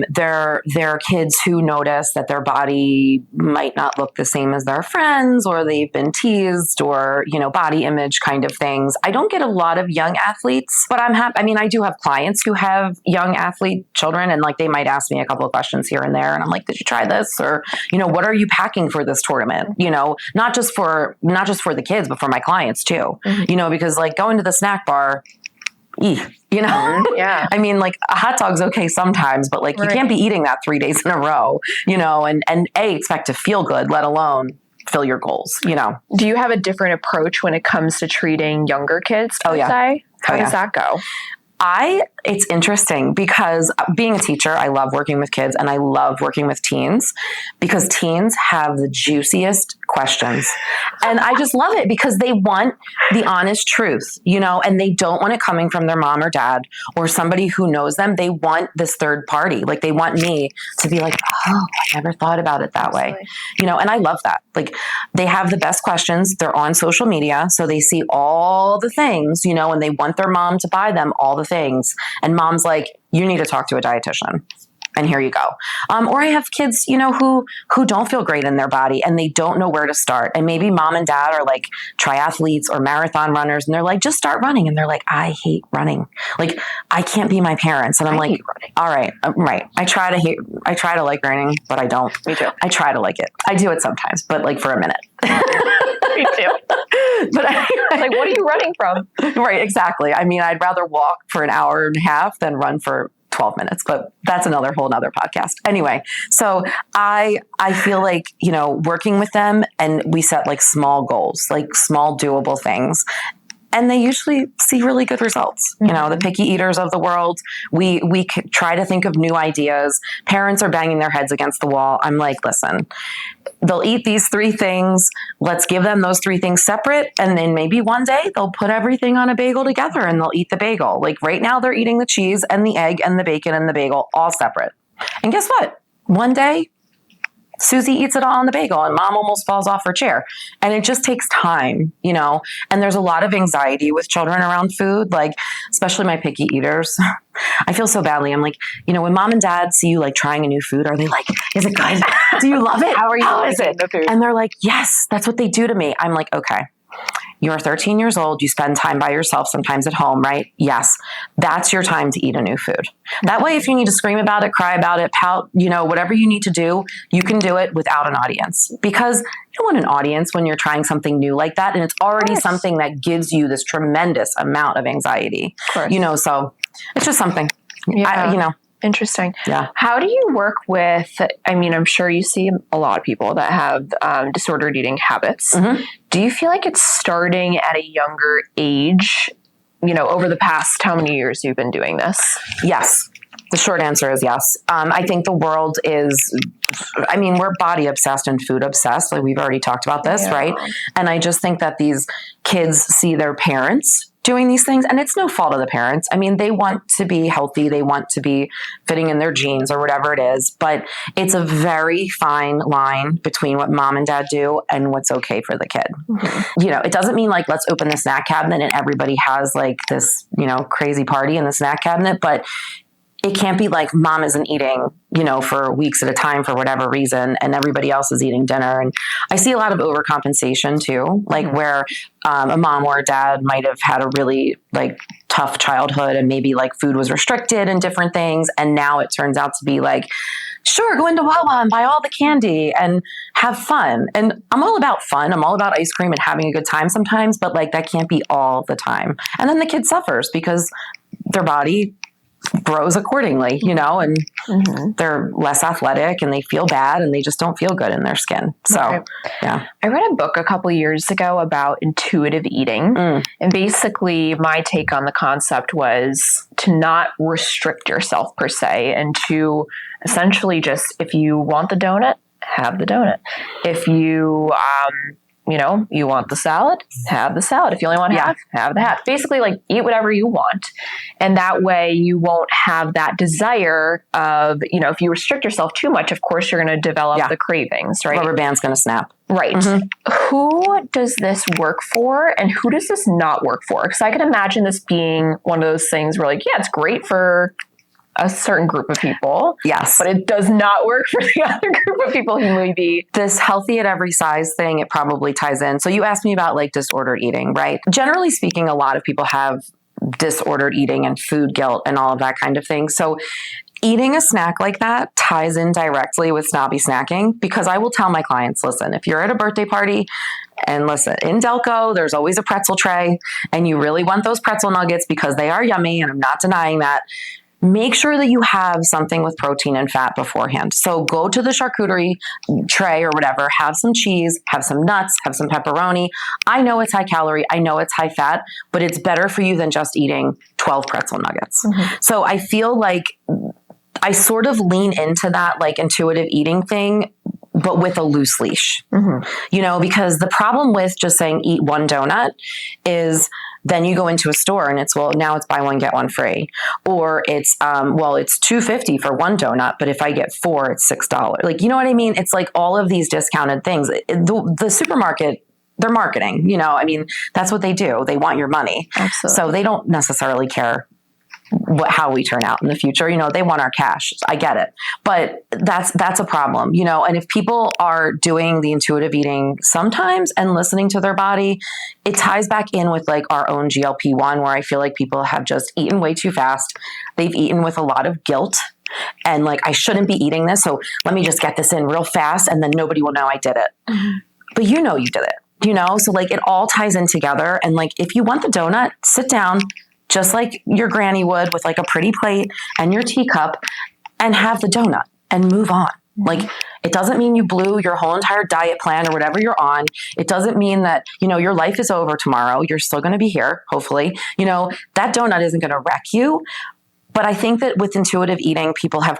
They're kids who notice that their body might not look the same as their friends, or they've been teased, or, body image kind of things. I don't get a lot of young athletes, but I'm happy. I mean, I do have clients who have young athlete children, and like they might ask me a couple of questions here and there. And I'm like, did you try this? Or, what are you packing for this tournament? Not just for the kids, but for my clients too, because like going to the snack bar, I mean, like a hot dog's okay sometimes, but like you can't be eating that 3 days in a row, and expect to feel good, let alone fill your goals, Do you have a different approach when it comes to treating younger kids? How does that go? It's interesting because being a teacher, I love working with kids and I love working with teens, because teens have the juiciest questions. And I just love it because they want the honest truth, and they don't want it coming from their mom or dad or somebody who knows them. They want this third party. Like they want me to be like, oh, I never thought about it that way. And I love that. Like they have the best questions. They're on social media. So they see all the things, and they want their mom to buy them all the things. And mom's like, you need to talk to a dietitian. And here you go. Or I have kids, who don't feel great in their body and they don't know where to start. And maybe mom and dad are like triathletes or marathon runners. And they're like, just start running. And they're like, I hate running. Like, I can't be my parents. And I'm like, all right, right. I try to like running, but I don't. Me too. I try to like it. I do it sometimes, but like for a minute. Me too. But anyway, like, what are you running from? Right, exactly. I mean, I'd rather walk for an hour and a half than run for 12 minutes, but that's another whole nother podcast. Anyway, so I feel like, working with them, and we set like small goals, like small doable things. And they usually see really good results. The picky eaters of the world, we try to think of new ideas. Parents are banging their heads against the wall. I'm like, listen, they'll eat these 3 things. Let's give them those 3 things separate. And then maybe one day they'll put everything on a bagel together and they'll eat the bagel. Like right now they're eating the cheese and the egg and the bacon and the bagel all separate. And guess what? One day Susie eats it all on the bagel and mom almost falls off her chair. And it just takes time, and there's a lot of anxiety with children around food, like especially my picky eaters. I feel so badly. I'm like, when mom and dad see you like trying a new food, are they like, is it good? Do you love it? How is it? The food? And they're like, yes, that's what they do to me. I'm like, okay. You're 13 years old. You spend time by yourself, sometimes at home, right? Yes. That's your time to eat a new food. That way, if you need to scream about it, cry about it, pout, whatever you need to do, you can do it without an audience, because you don't want an audience when you're trying something new like that. And it's already something that gives you this tremendous amount of anxiety, so it's just something, Interesting. Yeah. How do you work with, I'm sure you see a lot of people that have disordered eating habits. Mm-hmm. Do you feel like it's starting at a younger age, over the past how many years you've been doing this? Yes. The short answer is yes. I think the world is, we're body obsessed and food obsessed. Like we've already talked about this, right? And I just think that these kids see their parents doing these things, and it's no fault of the parents. They want to be healthy. They want to be fitting in their genes or whatever it is, but it's a very fine line between what mom and dad do and what's okay for the kid. Mm-hmm. It doesn't mean like, let's open the snack cabinet and everybody has like this, crazy party in the snack cabinet, but it can't be like mom isn't eating, for weeks at a time for whatever reason, and everybody else is eating dinner. And I see a lot of overcompensation too, like where a mom or a dad might have had a really like tough childhood and maybe like food was restricted and different things. And now it turns out to be like, sure, go into Wawa and buy all the candy and have fun. And I'm all about fun. I'm all about ice cream and having a good time sometimes, but like that can't be all the time. And then the kid suffers because their body grows accordingly, and they're less athletic and they feel bad and they just don't feel good in their skin. So, yeah. I read a book a couple years ago about intuitive eating. And basically my take on the concept was to not restrict yourself per se, and to essentially just, if you want the donut, have the donut. If you, you want the salad, have the salad. If you only want half, have the half. Basically, like, eat whatever you want. And that way you won't have that desire of, if you restrict yourself too much, of course, you're going to develop the cravings, right? Rubber band's going to snap. Right. Mm-hmm. Who does this work for and who does this not work for? Because I can imagine this being one of those things where, like, yeah, it's great for a certain group of people. Yes. But it does not work for the other group of people who may be. This healthy at every size thing, it probably ties in. So you asked me about like disordered eating, right? Generally speaking, a lot of people have disordered eating and food guilt and all of that kind of thing. So eating a snack like that ties in directly with snobby snacking, because I will tell my clients, listen, if you're at a birthday party and listen, in Delco, there's always a pretzel tray and you really want those pretzel nuggets because they are yummy, and I'm not denying that. Make sure that you have something with protein and fat beforehand. So go to the charcuterie tray or whatever, have some cheese, have some nuts, have some pepperoni. I know it's high calorie. I know it's high fat, but it's better for you than just eating 12 pretzel nuggets. Mm-hmm. So I feel like I sort of lean into that like intuitive eating thing, but with a loose leash, because the problem with just saying eat one donut is then you go into a store and it's, well, now it's buy one, get one free. Or it's, it's $2.50 for one donut, but if I get 4, it's $6. Like, you know what I mean? It's like all of these discounted things. The supermarket, they're marketing, that's what they do. They want your money. Absolutely. So they don't necessarily care how we turn out in the future. They want our cash. I get it. But that's a problem, and if people are doing the intuitive eating sometimes and listening to their body, it ties back in with like our own GLP-1, where I feel like people have just eaten way too fast. They've eaten with a lot of guilt and like, I shouldn't be eating this. So let me just get this in real fast and then nobody will know I did it. Mm-hmm. But you did it, so like it all ties in together. And like, if you want the donut, sit down, just like your granny would, with like a pretty plate and your teacup, and have the donut and move on. Like, it doesn't mean you blew your whole entire diet plan or whatever you're on. It doesn't mean that, your life is over tomorrow. You're still going to be here, hopefully. That donut isn't going to wreck you. But I think that with intuitive eating, people have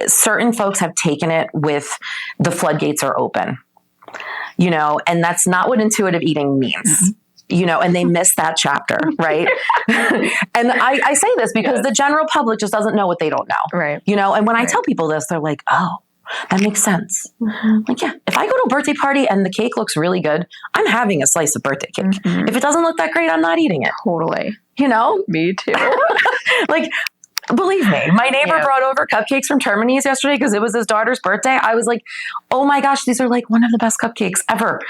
certain folks have taken it with the floodgates are open, and that's not what intuitive eating means. And they miss that chapter, right? And I say this because the general public just doesn't know what they don't know. Right. And when I tell people this, they're like, oh, that makes sense. Like, yeah, if I go to a birthday party and the cake looks really good, I'm having a slice of birthday cake. If it doesn't look that great, I'm not eating it. Totally. Me too. Like, believe me, my neighbor brought over cupcakes from Terminese yesterday because it was his daughter's birthday. I was like, oh my gosh, these are like one of the best cupcakes ever.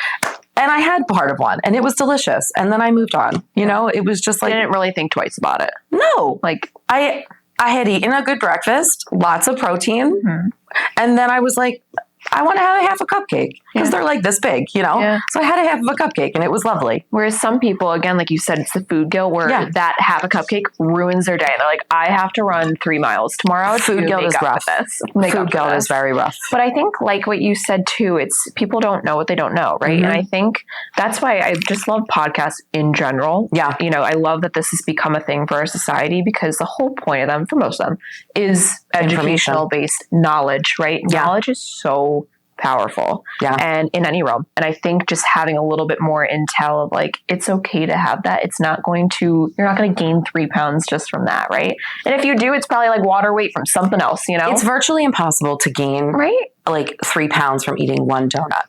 And I had part of one and it was delicious. And then I moved on. It was just like, I didn't really think twice about it. No, like I had eaten a good breakfast, lots of protein. And then I was like, I want to have a half a cupcake because they're like this big, So I had a half of a cupcake and it was lovely. Whereas some people, again, like you said, it's the food guilt where that half a cupcake ruins their day. They're like, I have to run 3 miles tomorrow. Food guilt is rough. Food guilt is very rough. But I think like what you said too, it's people don't know what they don't know. Right. And I think that's why I just love podcasts in general. Yeah. I love that this has become a thing for our society because the whole point of them, for most of them, is educational based knowledge, right? Yeah. Knowledge is so powerful and in any realm. And I think just having a little bit more intel of like, it's okay to have that. You're not going to gain 3 pounds just from that. Right. And if you do, it's probably like water weight from something else, It's virtually impossible to gain like 3 pounds from eating one donut.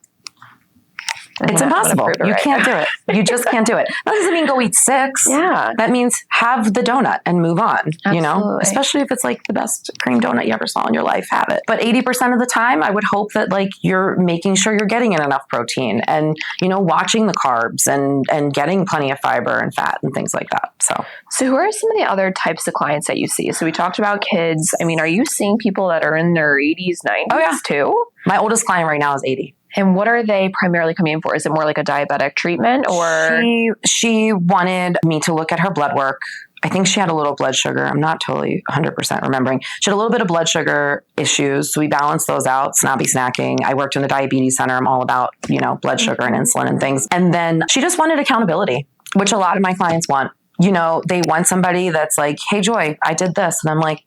It's impossible. You can't do it. You just can't do it. That doesn't mean go eat 6. Yeah. That means have the donut and move on, Absolutely. especially if it's like the best cream donut you ever saw in your life, have it. But 80% of the time, I would hope that like you're making sure you're getting in enough protein and, watching the carbs and getting plenty of fiber and fat and things like that. So who are some of the other types of clients that you see? So we talked about kids. I mean, are you seeing people that are in their 80s, 90s too? My oldest client right now is 80. And what are they primarily coming in for? Is it more like a diabetic treatment or? She wanted me to look at her blood work. I think she had a little blood sugar. I'm not totally 100% remembering. She had a little bit of blood sugar issues. So we balanced those out, snobby snacking. I worked in the diabetes center. I'm all about, blood sugar and insulin and things. And then she just wanted accountability, which a lot of my clients want. They want somebody that's like, hey, Joy, I did this. And I'm like,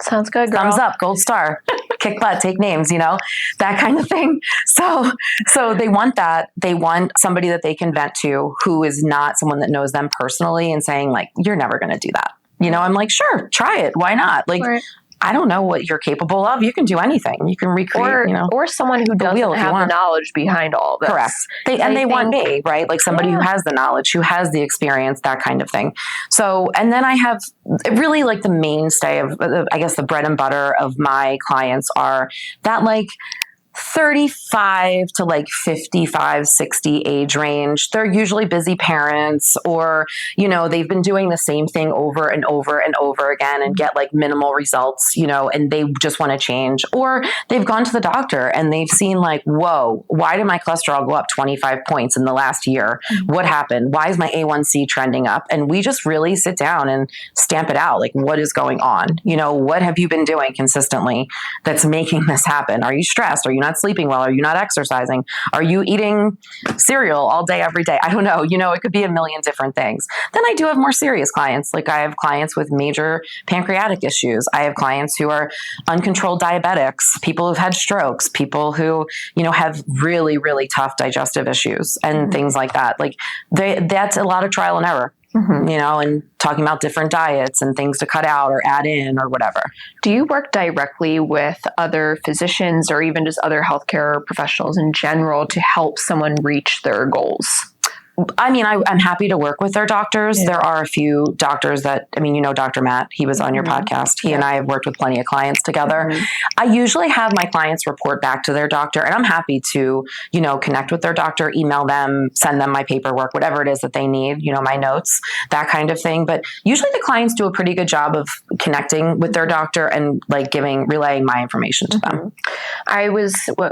sounds good, girl. Thumbs up, gold star, kick butt, take names, that kind of thing. So they want that. They want somebody that they can vent to who is not someone that knows them personally and saying like, you're never going to do that. I'm like, sure, try it. Why not? Like, I don't know what you're capable of. You can do anything. You can recreate, or someone who doesn't have the knowledge behind all this. Correct. They want me, right? Like somebody who has the knowledge, who has the experience, that kind of thing. So, and then I have really like the mainstay of, I guess, the bread and butter of my clients are that like 35 to like 55, 60 age range. They're usually busy parents or, they've been doing the same thing over and over and over again and get like minimal results, and they just want to change. Or they've gone to the doctor and they've seen like, whoa, why did my cholesterol go up 25 points in the last year? What happened? Why is my A1C trending up? And we just really sit down and stamp it out. Like, what is going on? What have you been doing consistently that's making this happen? Are you stressed? Are you not sleeping well? Are you not exercising? Are you eating cereal all day, every day? I don't know. It could be a million different things. Then I do have more serious clients. Like I have clients with major pancreatic issues. I have clients who are uncontrolled diabetics, people who've had strokes, people who, have really, really tough digestive issues and things like that. Like that's a lot of trial and error. And talking about different diets and things to cut out or add in or whatever. Do you work directly with other physicians or even just other healthcare professionals in general to help someone reach their goals? I mean, I'm happy to work with their doctors. Yeah. There are a few doctors that, Dr. Matt, he was on your podcast. He and I have worked with plenty of clients together. I usually have my clients report back to their doctor and I'm happy to, connect with their doctor, email them, send them my paperwork, whatever it is that they need, my notes, that kind of thing. But usually the clients do a pretty good job of connecting with their doctor and like relaying my information to them.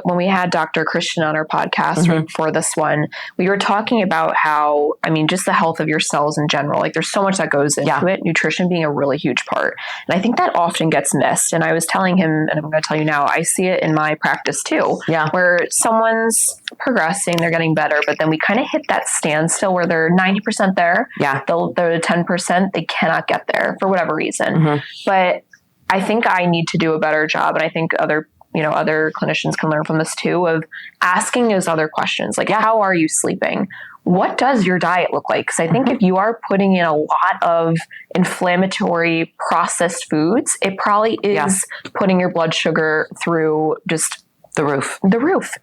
When we had Dr. Christian on our podcast for this one, we were talking about how, I mean, just the health of your cells in general. Like there's so much that goes into it, nutrition being a really huge part. And I think that often gets missed. And I was telling him, and I'm going to tell you now, I see it in my practice too, where someone's progressing, they're getting better, but then we kind of hit that standstill where they're 90% there. They're 10%, they cannot get there for whatever reason. But I think I need to do a better job. And I think other clinicians can learn from this too, of asking those other questions. Like, how are you sleeping? What does your diet look like? Because I think if you are putting in a lot of inflammatory processed foods, it probably is putting your blood sugar through just the roof,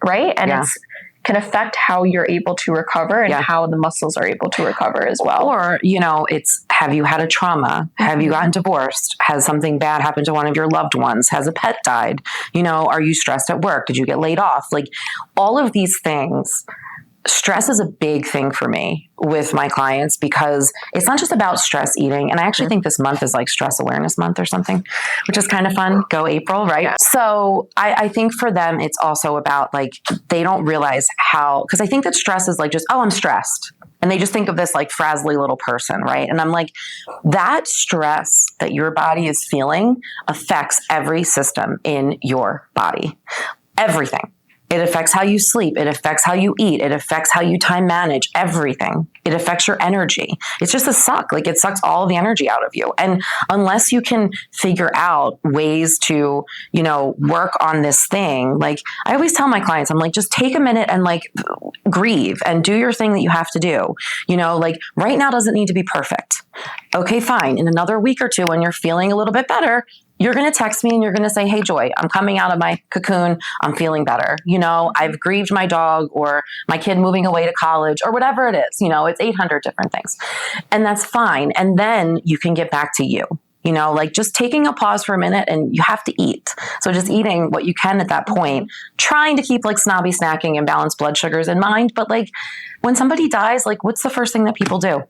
right? And it's can affect how you're able to recover and how the muscles are able to recover as well. Or, it's, have you had a trauma? Have you gotten divorced? Has something bad happened to one of your loved ones? Has a pet died? Are you stressed at work? Did you get laid off? Like all of these things. Stress is a big thing for me with my clients because it's not just about stress eating. And I actually think this month is like Stress Awareness Month or something, which is kind of fun. Go April, right? Yeah. So I think for them, it's also about like, they don't realize how, because I think that stress is like just, oh, I'm stressed. And they just think of this like frazzly little person, right? And I'm like, that stress that your body is feeling affects every system in your body. Everything. It affects how you sleep. It affects how you eat. It affects how you time manage everything. It affects your energy. It's just a suck. Like it sucks all the energy out of you. And unless you can figure out ways to, work on this thing, like I always tell my clients, I'm like, just take a minute and like grieve and do your thing that you have to do. Like right now doesn't need to be perfect. Okay, fine. In another week or two, when you're feeling a little bit better, you're going to text me and you're going to say, hey, Joy, I'm coming out of my cocoon. I'm feeling better. I've grieved my dog or my kid moving away to college or whatever it is. It's 800 different things. And that's fine. And then you can get back to you. Like just taking a pause for a minute and you have to eat. So just eating what you can at that point, trying to keep like snobby snacking and balanced blood sugars in mind. But like when somebody dies, like what's the first thing that people do?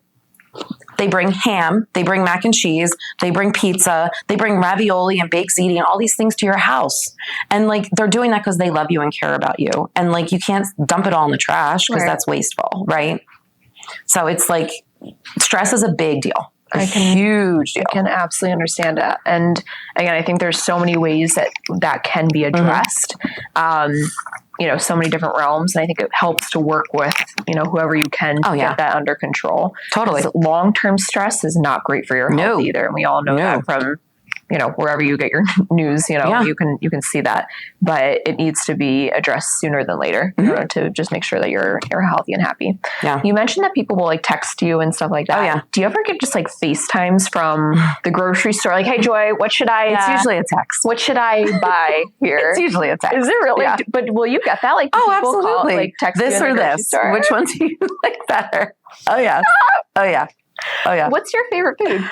They bring ham, they bring mac and cheese, they bring pizza, they bring ravioli and baked ziti and all these things to your house. And like, they're doing that because they love you and care about you. And like, you can't dump it all in the trash because that's wasteful, right? So it's like, stress is a big deal. Huge deal. I can absolutely understand that. And again, I think there's so many ways that can be addressed. So many different realms. And I think it helps to work with, whoever you can to get that under control. Totally. Long-term stress is not great for your health either. And we all know that from, wherever you get your news, you can see that, but it needs to be addressed sooner than later in order to just make sure that you're healthy and happy. Yeah. You mentioned that people will like text you and stuff like that. Oh yeah. Do you ever get just like FaceTimes from the grocery store? Like, hey Joy, what should I, it's usually a text. What should I buy here? It's usually a text. Is it really? Yeah. But will you get that? Like, oh, people absolutely. Call, like text this you or this. Store? Which one do you like better? Oh yeah. Oh yeah. Oh yeah. What's your favorite food?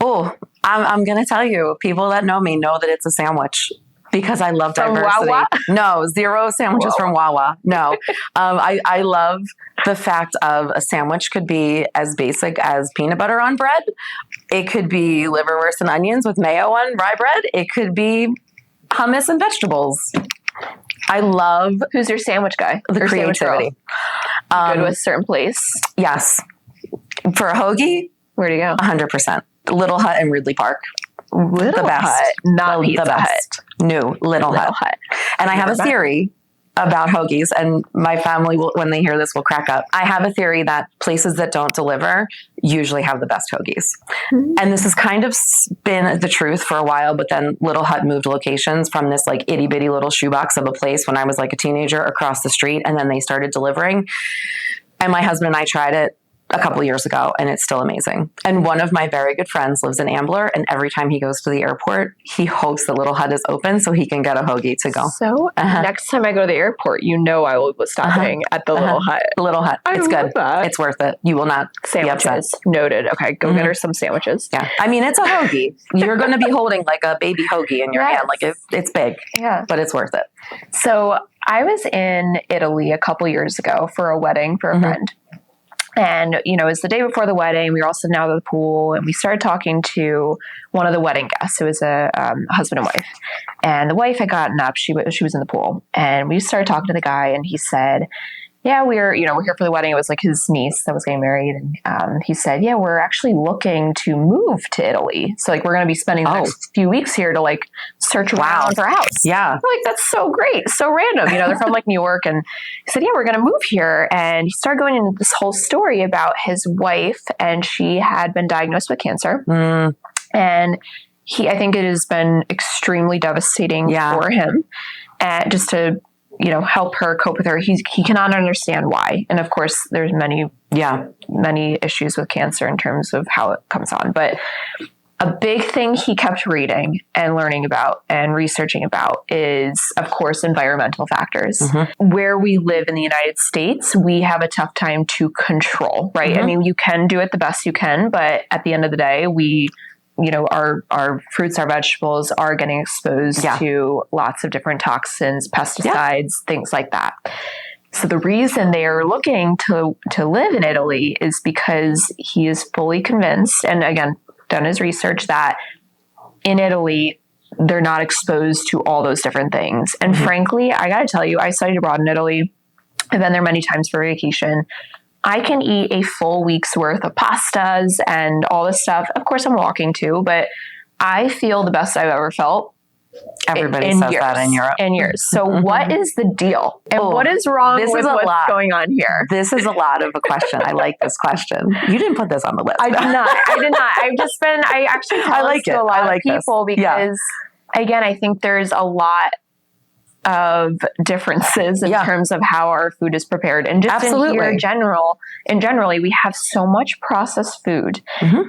Oh, I'm going to tell you, people that know me know that it's a sandwich because I love diversity. Wawa? No, zero sandwiches from Wawa. No. I love the fact of a sandwich could be as basic as peanut butter on bread. It could be liverwurst and onions with mayo on rye bread. It could be hummus and vegetables. I love... Who's your sandwich guy? The creativity. Good with a certain place? Yes. For a hoagie? Where do you go? 100%. Little Hut in Ridley Park. Little Hut, not Pizza Hut. No, Little Hut. And I have a theory about hoagies, and my family will, when they hear this, will crack up. I have a theory that places that don't deliver usually have the best hoagies. Mm-hmm. And this has kind of been the truth for a while, but then Little Hut moved locations from this like itty bitty little shoebox of a place when I was like a teenager across the street, and then they started delivering. And my husband and I tried it a couple of years ago, and it's still amazing. And one of my very good friends lives in Ambler, and every time he goes to the airport, he hopes that Little Hut is open so he can get a hoagie to go. So next time I go to the airport, I will be stopping at the Little Hut. Little Hut. It's good. That. It's worth it. You will not be upset. Noted. Okay, go get her some sandwiches. Yeah. I mean, it's a hoagie. You're going to be holding like a baby hoagie in your hand. Like it's big, but it's worth it. So I was in Italy a couple years ago for a wedding for a friend. And, it was the day before the wedding. We were all sitting out at the pool, and we started talking to one of the wedding guests. It was a husband and wife. And the wife had gotten up. She was in the pool. And we started talking to the guy, and he said, yeah, we're here for the wedding. It was like his niece that was getting married. And he said, yeah, we're actually looking to move to Italy. So like, we're going to be spending the next few weeks here to like search around for a house. Yeah. We're like, that's so great. So random. They're from like New York. And he said, yeah, we're going to move here. And he started going into this whole story about his wife, and she had been diagnosed with cancer. And I think it has been extremely devastating for him. And just to, help her cope with her. He cannot understand why. And of course, there's many issues with cancer in terms of how it comes on. But a big thing he kept reading and learning about and researching about is, of course, environmental factors. Where we live in the United States, we have a tough time to control, right? I mean, you can do it the best you can, but at the end of the day, our fruits, our vegetables are getting exposed to lots of different toxins, pesticides, things like that. So the reason they are looking to live in Italy is because he is fully convinced, and again, done his research, that in Italy, they're not exposed to all those different things. And frankly, I got to tell you, I studied abroad in Italy. I've been there many times for vacation. I can eat a full week's worth of pastas and all this stuff. Of course, I'm walking too, but I feel the best I've ever felt. Everybody says that in Europe. In years. So what is the deal? And what is wrong with what's going on here? This is a lot of a question. I like this question. You didn't put this on the list. I did not. I actually tell this to a lot of people because, again, I think there's a lot of differences in terms of how our food is prepared. And just in here generally, we have so much processed food,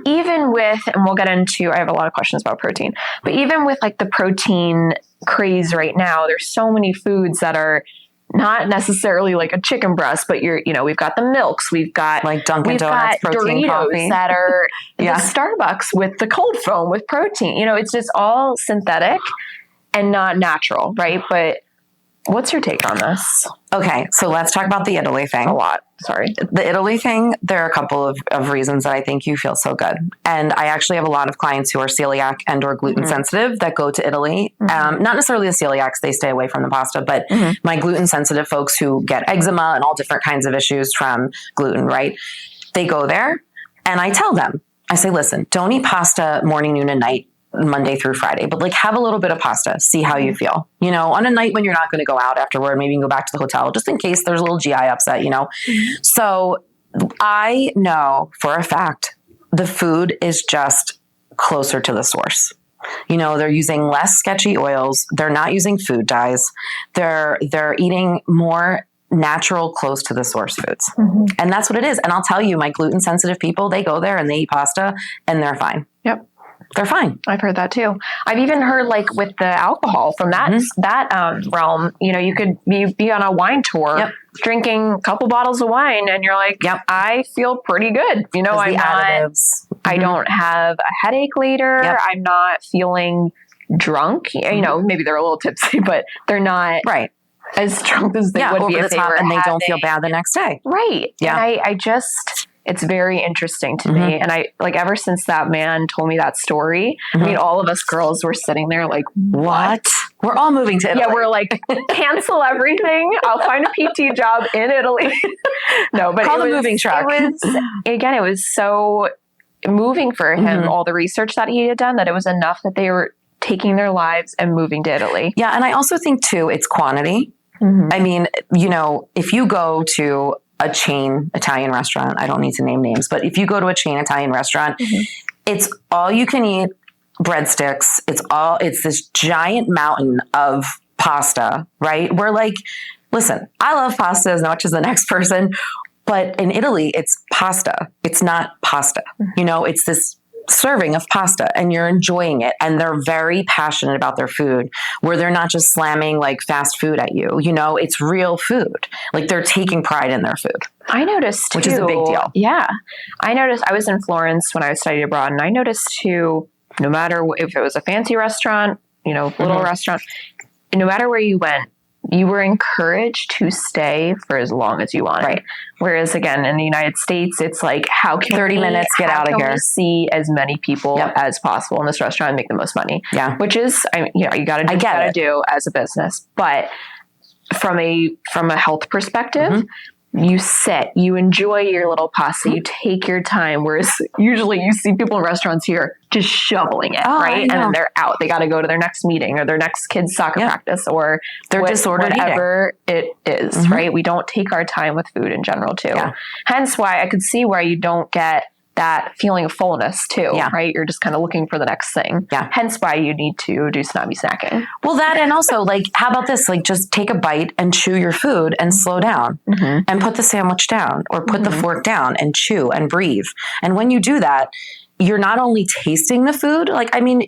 even with, and we'll get into, I have a lot of questions about protein, but even with like the protein craze right now, there's so many foods that are not necessarily like a chicken breast, but we've got the milks, we've got like Dunkin' Donuts protein Doritos coffee that are the Starbucks with the cold foam with protein. It's just all synthetic and not natural, right? But what's your take on this? Okay, so let's talk about the Italy thing. A lot. Sorry. The Italy thing, there are a couple of reasons that I think you feel so good. And I actually have a lot of clients who are celiac and or gluten sensitive that go to Italy. Not necessarily the celiacs, they stay away from the pasta, but my gluten sensitive folks who get eczema and all different kinds of issues from gluten, right? They go there and I tell them, I say, listen, don't eat pasta morning, noon, and night, Monday through Friday, but like have a little bit of pasta, see how you feel, on a night when you're not going to go out afterward, maybe you can go back to the hotel just in case there's a little GI upset, So I know for a fact the food is just closer to the source. They're using less sketchy oils. They're not using food dyes. They're eating more natural, close to the source foods. And that's what it is. And I'll tell you, my gluten sensitive people, they go there and they eat pasta and they're fine. Yep. They're fine. I've heard that too. I've even heard like with the alcohol from that realm, you could be on a wine tour, drinking a couple bottles of wine and you're like, I feel pretty good. I don't have a headache later. I'm not feeling drunk. Maybe they're a little tipsy, but they're not as drunk as they would be if they were and they don't feel bad the next day. Right. Yeah. And it's very interesting to me. And I ever since that man told me that story, I mean, all of us girls were sitting there like, what? We're all moving to Italy. Yeah, we're like, cancel everything. I'll find a PT job in Italy. No, but call the moving truck. It was so moving for him, all the research that he had done, that it was enough that they were taking their lives and moving to Italy. Yeah. And I also think too, it's quantity. I mean, if you go to a chain Italian restaurant, I don't need to name names, but if you go to a chain Italian restaurant, it's all you can eat breadsticks. It's this giant mountain of pasta, right? We're like, listen, I love pasta as much as the next person, but in Italy, it's pasta. It's not pasta. It's this serving of pasta and you're enjoying it. And they're very passionate about their food, where they're not just slamming like fast food at you. It's real food. Like they're taking pride in their food. I noticed too, which is a big deal. Yeah. I noticed, I was in Florence when I studied abroad, and I noticed too, no matter if it was a fancy restaurant, little restaurant, no matter where you went, you were encouraged to stay for as long as you wanted. Right. Whereas again, in the United States, it's like, how can 30 minutes, get out of here. See as many people as possible in this restaurant and make the most money. Yeah. Which is, you got to do as a business. But from a health perspective, you sit, you enjoy your little pasta, you take your time. Whereas usually you see people in restaurants here just shoveling it, right? And then they're out. They got to go to their next meeting or their next kid's soccer practice or they're disordered whatever it is, right? We don't take our time with food in general too. Hence why I could see why you don't get that feeling of fullness too, right? You're just kind of looking for the next thing. Hence why you need to do snobby snacking. Well, that, and also like, how about this? Like, just take a bite and chew your food and slow down and put the sandwich down or put the fork down and chew and breathe. And when you do that, you're not only tasting the food, like, I mean,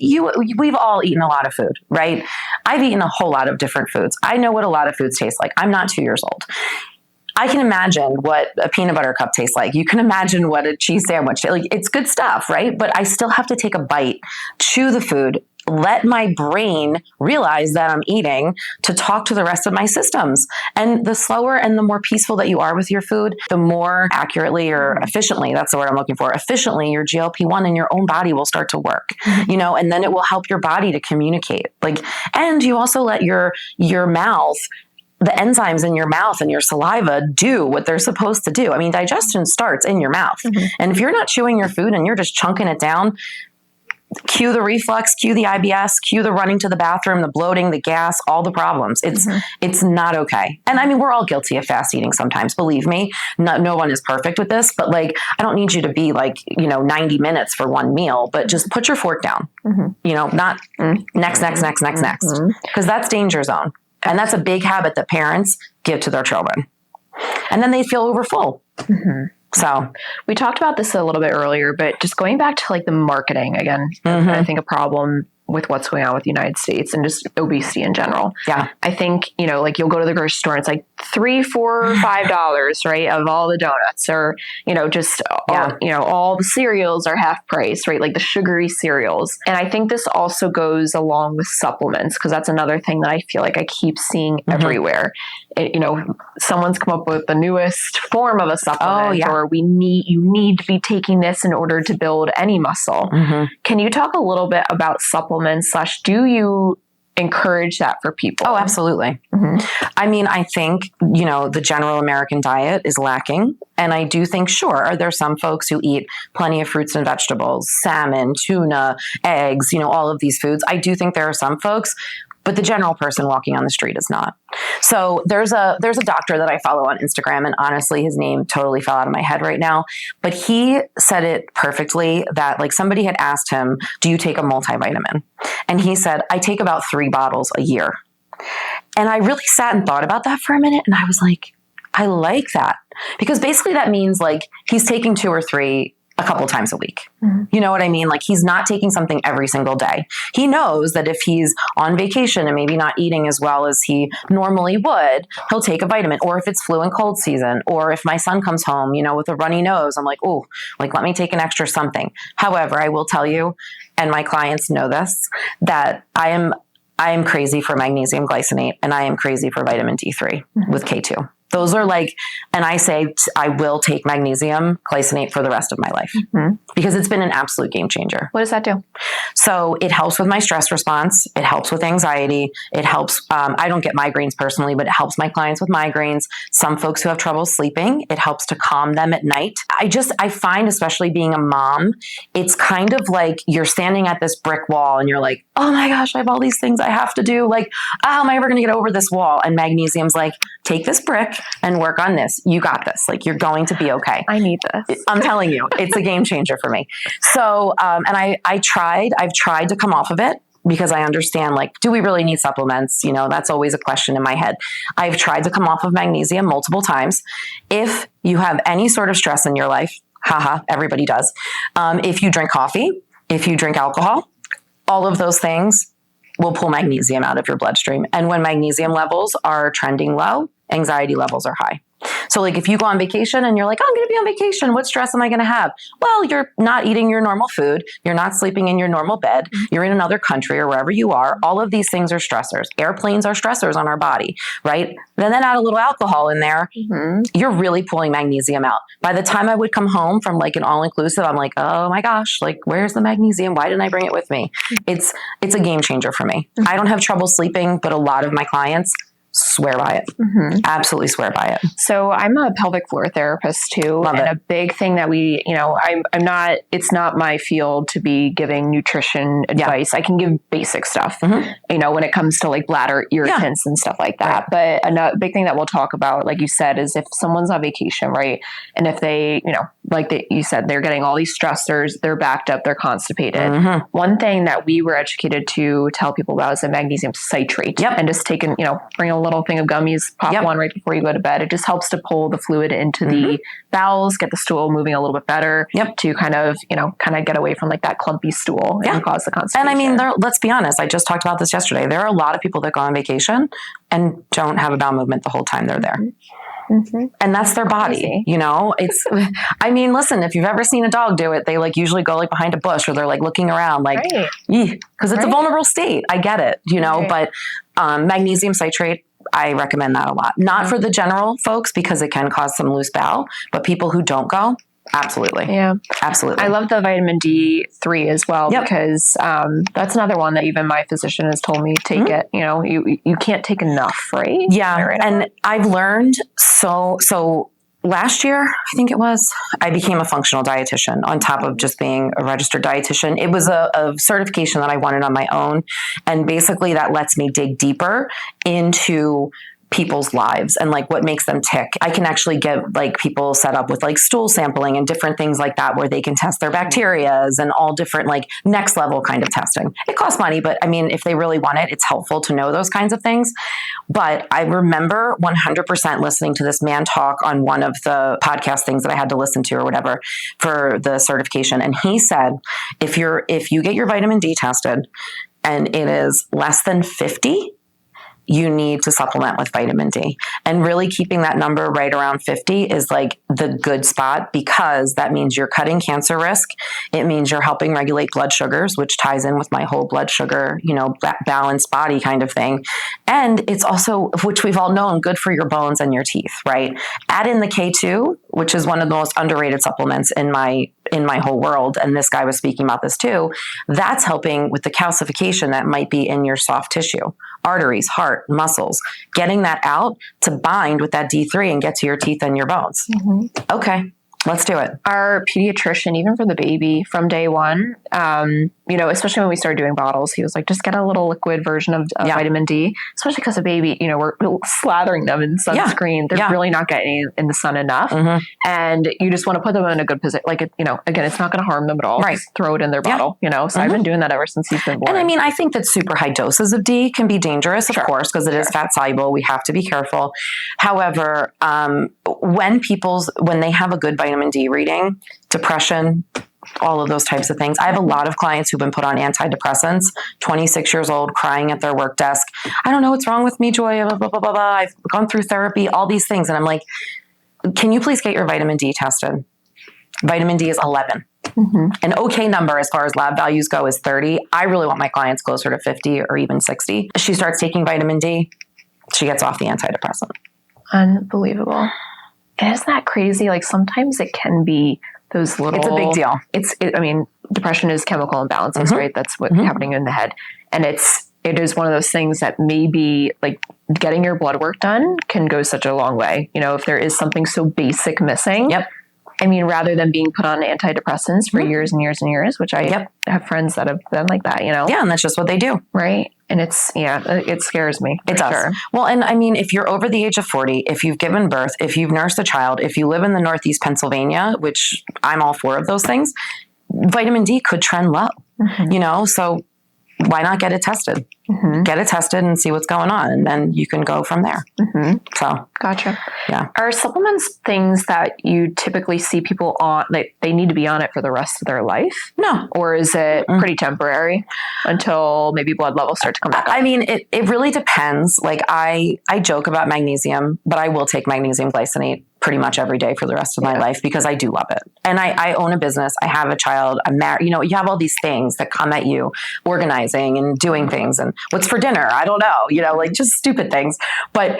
we've all eaten a lot of food, right? I've eaten a whole lot of different foods. I know what a lot of foods taste like. I'm not 2 years old. I can imagine what a peanut butter cup tastes like. You can imagine what a cheese sandwich, like, it's good stuff, right? But I still have to take a bite, chew the food, let my brain realize that I'm eating to talk to the rest of my systems. And the slower and the more peaceful that you are with your food, the more accurately or efficiently, that's the word I'm looking for, efficiently your GLP-1 in your own body will start to work, you know, and then it will help your body to communicate. Like, and you also let your mouth, the enzymes in your mouth and your saliva do what they're supposed to do. I mean, digestion starts in your mouth. And if you're not chewing your food and you're just chunking it down, cue the reflux, cue the IBS, cue the running to the bathroom, the bloating, the gas, all the problems. It's not okay. And I mean, we're all guilty of fast eating sometimes, believe me. No one is perfect with this, but like, I don't need you to be like, you know, 90 minutes for one meal, but just put your fork down, you know, not next, because that's danger zone. And that's a big habit that parents give to their children. And then they feel overfull. So we talked about this a little bit earlier, but just going back to like the marketing again, I think a problem with what's going on with the United States and just obesity in general. I think, you know, like you'll go to the grocery store and it's like $3, $4, $5, right, of all the donuts, or, you know, just all, you know, all the cereals are half price, right? Like the sugary cereals. And I think this also goes along with supplements, because that's another thing that I feel like I keep seeing everywhere. You know, someone's come up with the newest form of a supplement, or you need to be taking this in order to build any muscle. Can you talk a little bit about supplements / do you encourage that for people? Oh, absolutely. I mean, I think, you know, the general American diet is lacking. And I do think, sure, are there some folks who eat plenty of fruits and vegetables, salmon, tuna, eggs, you know, all of these foods. I do think there are some folks, but the general person walking on the street is not. So there's a doctor that I follow on Instagram, and honestly, his name totally fell out of my head right now, but he said it perfectly, that like somebody had asked him, do you take a multivitamin? And he said, I take about 3 bottles a year. And I really sat and thought about that for a minute. And I was like, I like that, because basically that means like he's taking 2 or 3 a couple times a week. You know what I mean? Like, he's not taking something every single day. He knows that if he's on vacation and maybe not eating as well as he normally would, he'll take a vitamin. Or if it's flu and cold season, or if my son comes home, you know, with a runny nose, I'm like, oh, like, let me take an extra something. However, I will tell you, and my clients know this, that I am crazy for magnesium glycinate, and I am crazy for vitamin D3 with K2. Those are like, and I say I will take magnesium glycinate for the rest of my life because it's been an absolute game changer. What does that do? So it helps with my stress response. It helps with anxiety. It helps, I don't get migraines personally, but it helps my clients with migraines. Some folks who have trouble sleeping, it helps to calm them at night. I find, especially being a mom, it's kind of like you're standing at this brick wall and you're like, oh my gosh, I have all these things I have to do. Like, how am I ever going to get over this wall? And magnesium's like, take this brick and work on this. You got this. Like, you're going to be okay. I need this. I'm telling you, it's a game changer for me. So, and I've tried to come off of it because I understand, like, do we really need supplements? You know, that's always a question in my head. I've tried to come off of magnesium multiple times. If you have any sort of stress in your life, everybody does. If you drink coffee, if you drink alcohol, all of those things will pull magnesium out of your bloodstream. And when magnesium levels are trending low, anxiety levels are high. So like if you go on vacation and you're like, oh, I'm going to be on vacation, what stress am I going to have? Well, you're not eating your normal food. You're not sleeping in your normal bed. You're in another country or wherever you are. All of these things are stressors. Airplanes are stressors on our body, right? Then add a little alcohol in there. You're really pulling magnesium out. By the time I would come home from like an all-inclusive, I'm like, oh my gosh, like where's the magnesium? Why didn't I bring it with me? It's a game changer for me. I don't have trouble sleeping, but a lot of my clients, swear by it. Absolutely swear by it. So I'm a pelvic floor therapist too. Love and it. a big thing that we, I'm not, it's not my field to be giving nutrition advice. I can give basic stuff, when it comes to like bladder irritants and stuff like that. Right. But another big thing that we'll talk about, like you said, is if someone's on vacation, right? And if they, you said, they're getting all these stressors, they're backed up, they're constipated. One thing that we were educated to tell people about is a magnesium citrate. And just taking, bring a little thing of gummies, pop one right before you go to bed. It just helps to pull the fluid into the bowels, get the stool moving a little bit better to kind of get away from like that clumpy stool and cause the constipation. And I mean, let's be honest. I just talked about this yesterday. There are a lot of people that go on vacation and don't have a bowel movement the whole time they're there. And that's their body, it's, I mean, listen, if you've ever seen a dog do it, they like usually go like behind a bush or they're like looking around like, because it's a vulnerable state. I get it, but magnesium citrate, I recommend that a lot. Not for the general folks because it can cause some loose bowel, but people who don't go, absolutely. Yeah, absolutely. I love the vitamin D3 as well because that's another one that even my physician has told me to take it. You can't take enough, right? Yeah, and I've learned so. Last year, I think it was, I became a functional dietitian on top of just being a registered dietitian. It was a certification that I wanted on my own. And basically that lets me dig deeper into people's lives and like what makes them tick. I can actually get like people set up with like stool sampling and different things like that where they can test their bacterias and all different like next level kind of testing. It costs money, but I mean, if they really want it, it's helpful to know those kinds of things. But I remember 100% listening to this man talk on one of the podcast things that I had to listen to or whatever for the certification. And he said, if you get your vitamin D tested and it is less than 50, you need to supplement with vitamin D. And really keeping that number right around 50 is like the good spot because that means you're cutting cancer risk. It means you're helping regulate blood sugars, which ties in with my whole blood sugar, balanced body kind of thing. And it's also, which we've all known, good for your bones and your teeth, right? Add in the K2, which is one of the most underrated supplements in my whole world. And this guy was speaking about this too. That's helping with the calcification that might be in your soft tissue, arteries, heart, muscles, getting that out to bind with that D3 and get to your teeth and your bones. Okay. Let's do it. Our pediatrician, even for the baby from day one, especially when we started doing bottles, he was like, just get a little liquid version of vitamin D, especially because a baby, we're slathering them in sunscreen. They're really not getting in the sun enough. And you just want to put them in a good position. Like, again, it's not going to harm them at all. Right. Just throw it in their bottle, So I've been doing that ever since he's been born. And I mean, I think that super high doses of D can be dangerous, of course, because it is fat soluble. We have to be careful. However, when they have a good vitamin D reading, depression, all of those types of things. I have a lot of clients who've been put on antidepressants, 26 years old, crying at their work desk. I don't know what's wrong with me, Joy, blah, blah, blah, blah, blah. I've gone through therapy, all these things. And I'm like, can you please get your vitamin D tested? Vitamin D is 11. An okay number as far as lab values go is 30. I really want my clients closer to 50 or even 60. She starts taking vitamin D. She gets off the antidepressant. Unbelievable. Isn't that crazy? Like sometimes it can be those little... It's a big deal. I mean, depression is chemical imbalances, right? That's what's happening in the head. And it is one of those things that maybe like getting your blood work done can go such a long way. If there is something so basic missing. I mean, rather than being put on antidepressants for years and years and years, which I have friends that have been like that, Yeah, and that's just what they do. Right. And it scares me. It does. Sure. Well, and I mean, if you're over the age of 40, if you've given birth, if you've nursed a child, if you live in the Northeast Pennsylvania, which I'm all for of those things, vitamin D could trend low, so why not get it tested? Get it tested and see what's going on. And then you can go from there. So. Gotcha. Yeah. Are supplements things that you typically see people on, like they need to be on it for the rest of their life? No. Or is it pretty temporary until maybe blood levels start to come back up? I mean, it really depends. Like I joke about magnesium, but I will take magnesium glycinate pretty much every day for the rest of my life because I do love it. And I own a business. I have a child. I'm married. You have all these things that come at you, organizing and doing things and what's for dinner. I don't know, like just stupid things. But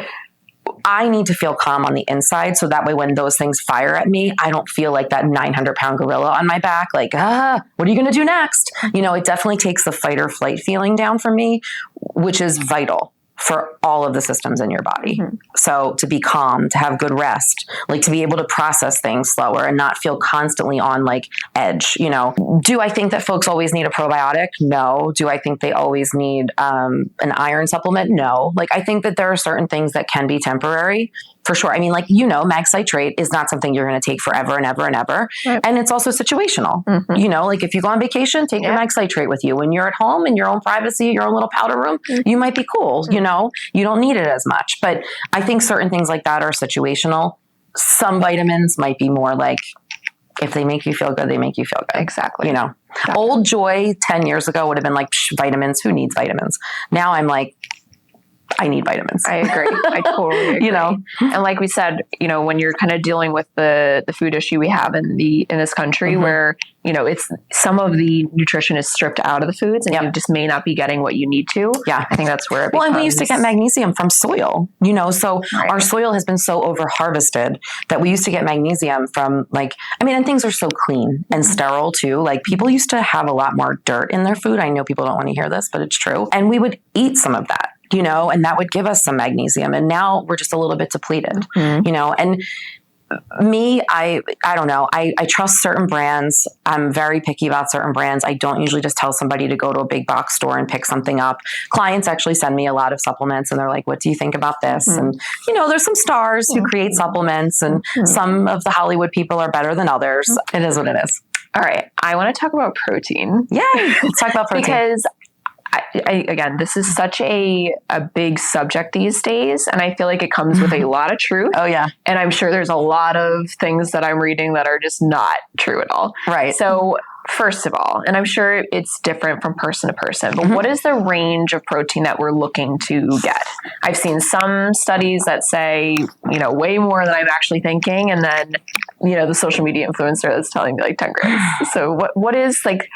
I need to feel calm on the inside. So that way, when those things fire at me, I don't feel like that 900-pound gorilla on my back. Like, what are you going to do next? It definitely takes the fight or flight feeling down for me, which is vital for all of the systems in your body. So to be calm, to have good rest, like to be able to process things slower and not feel constantly on like edge, you know. Do I think that folks always need a probiotic? No. Do I think they always need an iron supplement? No. Like, I think that there are certain things that can be temporary. For sure. I mean, like, you know, mag citrate is not something you're going to take forever and ever and ever. Right. And it's also situational. You know, like if you go on vacation, take your mag citrate with you. When you're at home in your own privacy, your own little powder room, you might be cool. You know, you don't need it as much. But I think certain things like that are situational. Some vitamins might be more like, if they make you feel good, they make you feel good. Exactly. You know, old Joy 10 years ago would have been like, vitamins, who needs vitamins? Now I'm like, I need vitamins. I agree. I totally agree. You know, and like we said, you know, when you're kind of dealing with the food issue we have in this country, where, you know, it's some of the nutrition is stripped out of the foods, and you just may not be getting what you need to. Yeah, I think that's where it becomes. Well, and we used to get magnesium from soil, you know, so our soil has been so over harvested that we used to get magnesium from, like, I mean, and things are so clean and sterile too. Like, people used to have a lot more dirt in their food. I know people don't want to hear this, but it's true. And we would eat some of that, you know, and that would give us some magnesium. And now we're just a little bit depleted, you know, and me, I don't know. I trust certain brands. I'm very picky about certain brands. I don't usually just tell somebody to go to a big box store and pick something up. Clients actually send me a lot of supplements and they're like, what do you think about this? And, you know, there's some stars who create supplements, and some of the Hollywood people are better than others. It is what it is. All right. I want to talk about protein. Yeah. Let's talk about protein. Because again, this is such a big subject these days, and I feel like it comes with a lot of truth. Oh, yeah. And I'm sure there's a lot of things that I'm reading that are just not true at all. Right. So first of all, and I'm sure it's different from person to person, but what is the range of protein that we're looking to get? I've seen some studies that say, you know, way more than I'm actually thinking. And then, you know, the social media influencer that's telling me like 10 grams. So what is like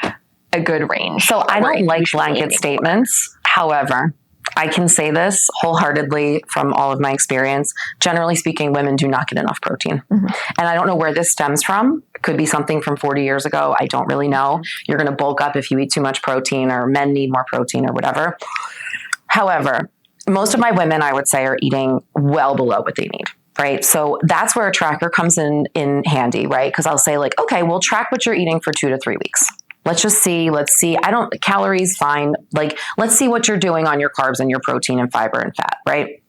a good range? So I don't like blanket statements. However, I can say this wholeheartedly from all of my experience. Generally speaking, women do not get enough protein. And I don't know where this stems from. It could be something from 40 years ago. I don't really know. You're going to bulk up if you eat too much protein, or men need more protein or whatever. However, most of my women, I would say, are eating well below what they need. Right. So that's where a tracker comes in handy, right? Because I'll say like, okay, we'll track what you're eating for 2 to 3 weeks. Let's just see. Let's see. Calories, fine. Like, let's see what you're doing on your carbs and your protein and fiber and fat, right?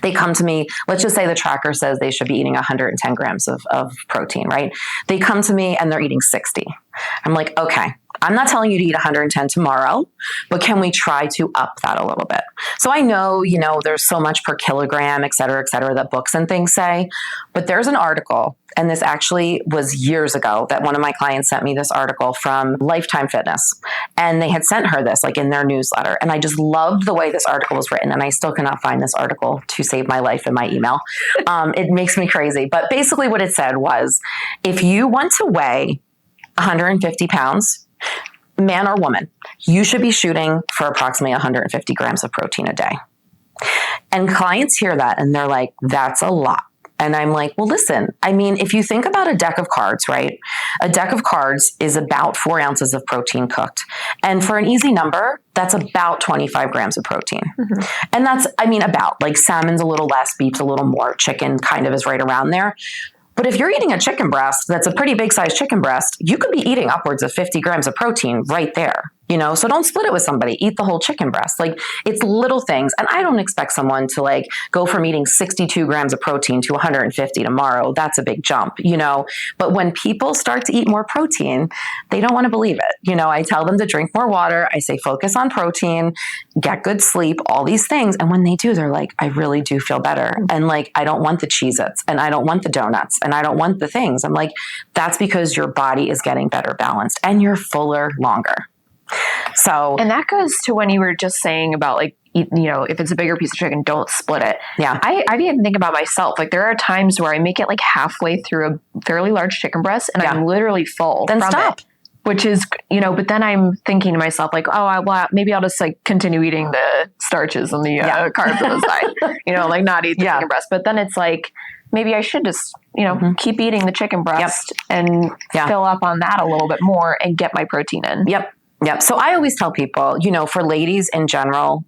They come to me. Let's just say the tracker says they should be eating 110 grams of protein, right? They come to me and they're eating 60. I'm like, okay, I'm not telling you to eat 110 tomorrow, but can we try to up that a little bit? So I know, you know, there's so much per kilogram, et cetera, that books and things say, but there's an article, and this actually was years ago that one of my clients sent me this article from Lifetime Fitness, and they had sent her this like in their newsletter. And I just loved the way this article was written. And I still cannot find this article to save my life in my email. It makes me crazy. But basically what it said was, if you want to weigh 150 pounds, man or woman, you should be shooting for approximately 150 grams of protein a day. And clients hear that and they're like, that's a lot. And I'm like, well, listen, I mean, if you think about a deck of cards, right? A deck of cards is about 4 ounces of protein cooked. And for an easy number, that's about 25 grams of protein. And that's, I mean, about, like, salmon's a little less, beef's a little more, chicken kind of is right around there. But if you're eating a chicken breast, that's a pretty big size chicken breast, you could be eating upwards of 50 grams of protein right there. You know, so don't split it with somebody. Eat the whole chicken breast. Like, it's little things. And I don't expect someone to like go from eating 62 grams of protein to 150 tomorrow. That's a big jump, you know. But when people start to eat more protein, they don't want to believe it. You know, I tell them to drink more water. I say, focus on protein, get good sleep, all these things. And when they do, they're like, I really do feel better. And like, I don't want the Cheez-Its, and I don't want the donuts, and I don't want the things. I'm like, that's because your body is getting better balanced and you're fuller longer. So, and that goes to when you were just saying about like, you know, if it's a bigger piece of chicken, don't split it. Yeah. I even think about myself. Like, there are times where I make it like halfway through a fairly large chicken breast and I'm literally full. Then stop. Which is, you know, but then I'm thinking to myself like, oh, maybe I'll just like continue eating the starches and the carbs on the side, you know, like not eat the chicken breast. But then it's like, maybe I should just, you know, keep eating the chicken breast and fill up on that a little bit more and get my protein in. Yep. So I always tell people, you know, for ladies in general,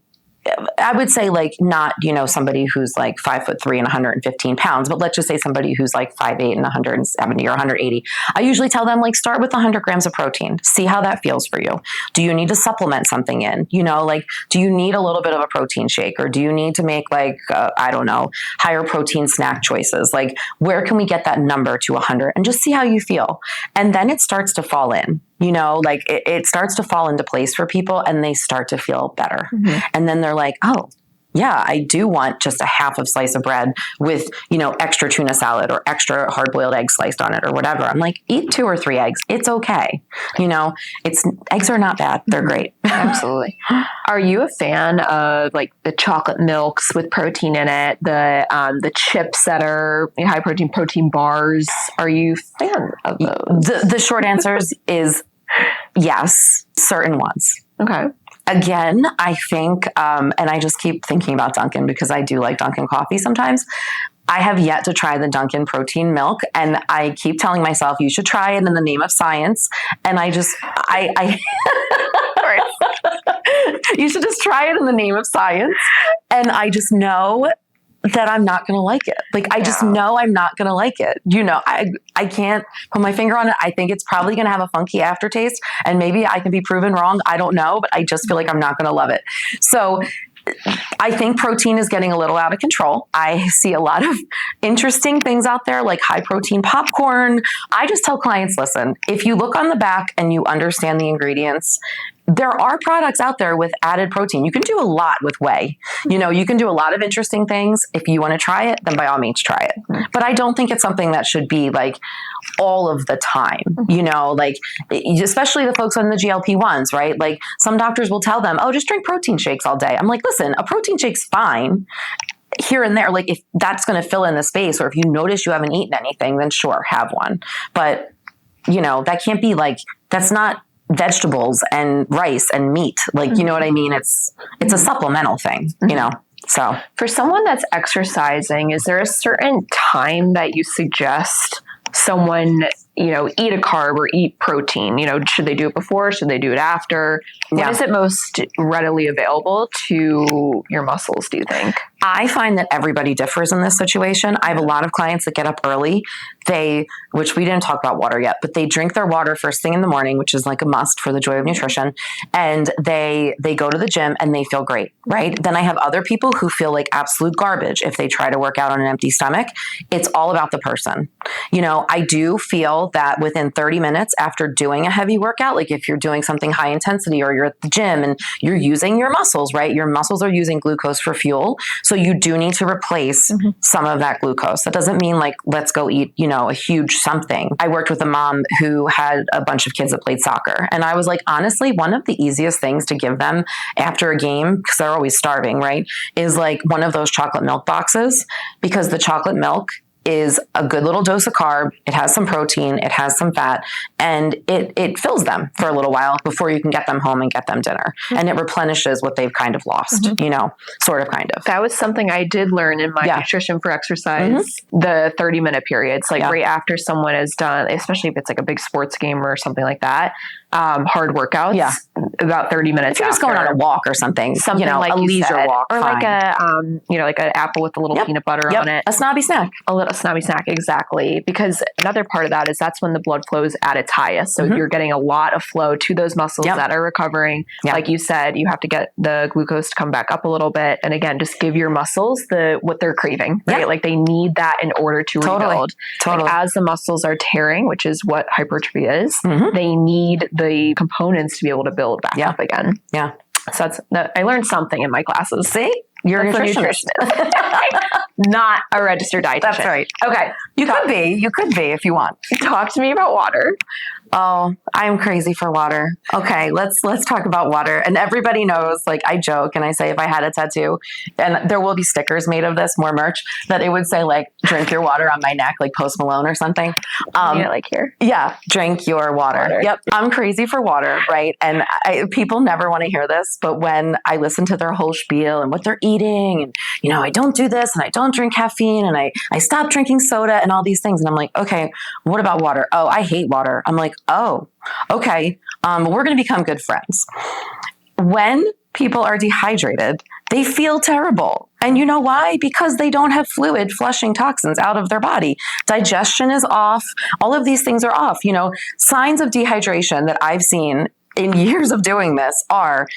I would say like not, somebody who's like 5'3" and 115 pounds, but let's just say somebody who's like 5'8" and 170 or 180. I usually tell them like start with 100 grams of protein, see how that feels for you. Do you need to supplement something in, like, do you need a little bit of a protein shake, or do you need to make like, I don't know, higher protein snack choices? Like, where can we get that number to 100 and just see how you feel? And then it starts to fall in. Like it starts to fall into place for people and they start to feel better. Mm-hmm. And then they're like, oh, yeah, I do want just a half of slice of bread with, extra tuna salad or extra hard boiled egg sliced on it or whatever. I'm like, eat 2 or 3 eggs. It's okay. Eggs are not bad. They're great. Absolutely. Are you a fan of like the chocolate milks with protein in it, the chips that are high protein bars? Are you a fan of those? The short answer is yes, certain ones. Okay. Again, I think, and I just keep thinking about Dunkin' because I do like Dunkin' coffee sometimes. I have yet to try the Dunkin' protein milk, and I keep telling myself you should try it in the name of science. And I you should just try it in the name of science. And I just know that I'm not going to like it. Like, I just know I'm not going to like it. I can't put my finger on it. I think it's probably going to have a funky aftertaste, and maybe I can be proven wrong. I don't know, but I just feel like I'm not going to love it. So I think protein is getting a little out of control. I see a lot of interesting things out there, like high protein popcorn. I just tell clients, listen, if you look on the back and you understand the ingredients, there are products out there with added protein. You can do a lot with whey. You can do a lot of interesting things. If you want to try it, then by all means try it. But I don't think it's something that should be like all of the time, like especially the folks on the GLP-1s, right? Like some doctors will tell them, oh, just drink protein shakes all day. I'm like, listen, a protein shake's fine here and there. Like if that's going to fill in the space, or if you notice you haven't eaten anything, then sure, have one. But that can't be like, that's not vegetables and rice and meat. Like, you know what I mean? It's a supplemental thing, So for someone that's exercising, is there a certain time that you suggest someone, eat a carb or eat protein? Should they do it before? Should they do it after? When is it most readily available to your muscles, do you think? I find that everybody differs in this situation. I have a lot of clients that get up early. Which we didn't talk about water yet, but they drink their water first thing in the morning, which is like a must for the joy of nutrition. And they go to the gym and they feel great, right? Then I have other people who feel like absolute garbage if they try to work out on an empty stomach. It's all about the person. I do feel that within 30 minutes after doing a heavy workout, like if you're doing something high intensity or you're at the gym and you're using your muscles, right? Your muscles are using glucose for fuel. So you do need to replace some of that glucose. That doesn't mean like, let's go eat, a huge something. I worked with a mom who had a bunch of kids that played soccer. And I was like, honestly, one of the easiest things to give them after a game, because they're always starving, right, is like one of those chocolate milk boxes, because the chocolate milk is a good little dose of carb. It has some protein, it has some fat, and it fills them for a little while before you can get them home and get them dinner. And it replenishes what they've kind of lost, sort of, kind of. That was something I did learn in my nutrition for exercise, the 30-minute periods, like right after someone has done, especially if it's like a big sports game or something like that, hard workouts, about 30 minutes if you're after. Just going on a walk or something like a leisure walk. Or fine. like like an apple with a little peanut butter on it. A snobby snack. A little snobby snack, exactly. Because another part of that is that's when the blood flow is at its highest. So you're getting a lot of flow to those muscles that are recovering. Like you said, you have to get the glucose to come back up a little bit. And again, just give your muscles what they're craving, right? Like they need that in order to rebuild. Totally. Like as the muscles are tearing, which is what hypertrophy is, they need the components to be able to build back up again. Yeah. So I learned something in my classes. See? You're a nutritionist. Not a registered dietitian. That's right. Okay. You could be if you want. Talk to me about water. Oh, I'm crazy for water. Okay, let's talk about water. And everybody knows, like I joke and I say if I had a tattoo, and there will be stickers made of this, more merch, that it would say like, drink your water on my neck, like Post Malone or something. Like here. Yeah, drink your water. Yep, I'm crazy for water, right? And people never want to hear this, but when I listen to their whole spiel and what they're eating, and I don't do this and I don't drink caffeine and I stopped drinking soda and all these things. And I'm like, okay, what about water? Oh, I hate water. I'm like, oh, okay. We're going to become good friends. When people are dehydrated, They feel terrible. And you know why? Because they don't have fluid flushing toxins out of their body. Digestion is off. All of these things are off. Signs of dehydration that I've seen in years of doing this are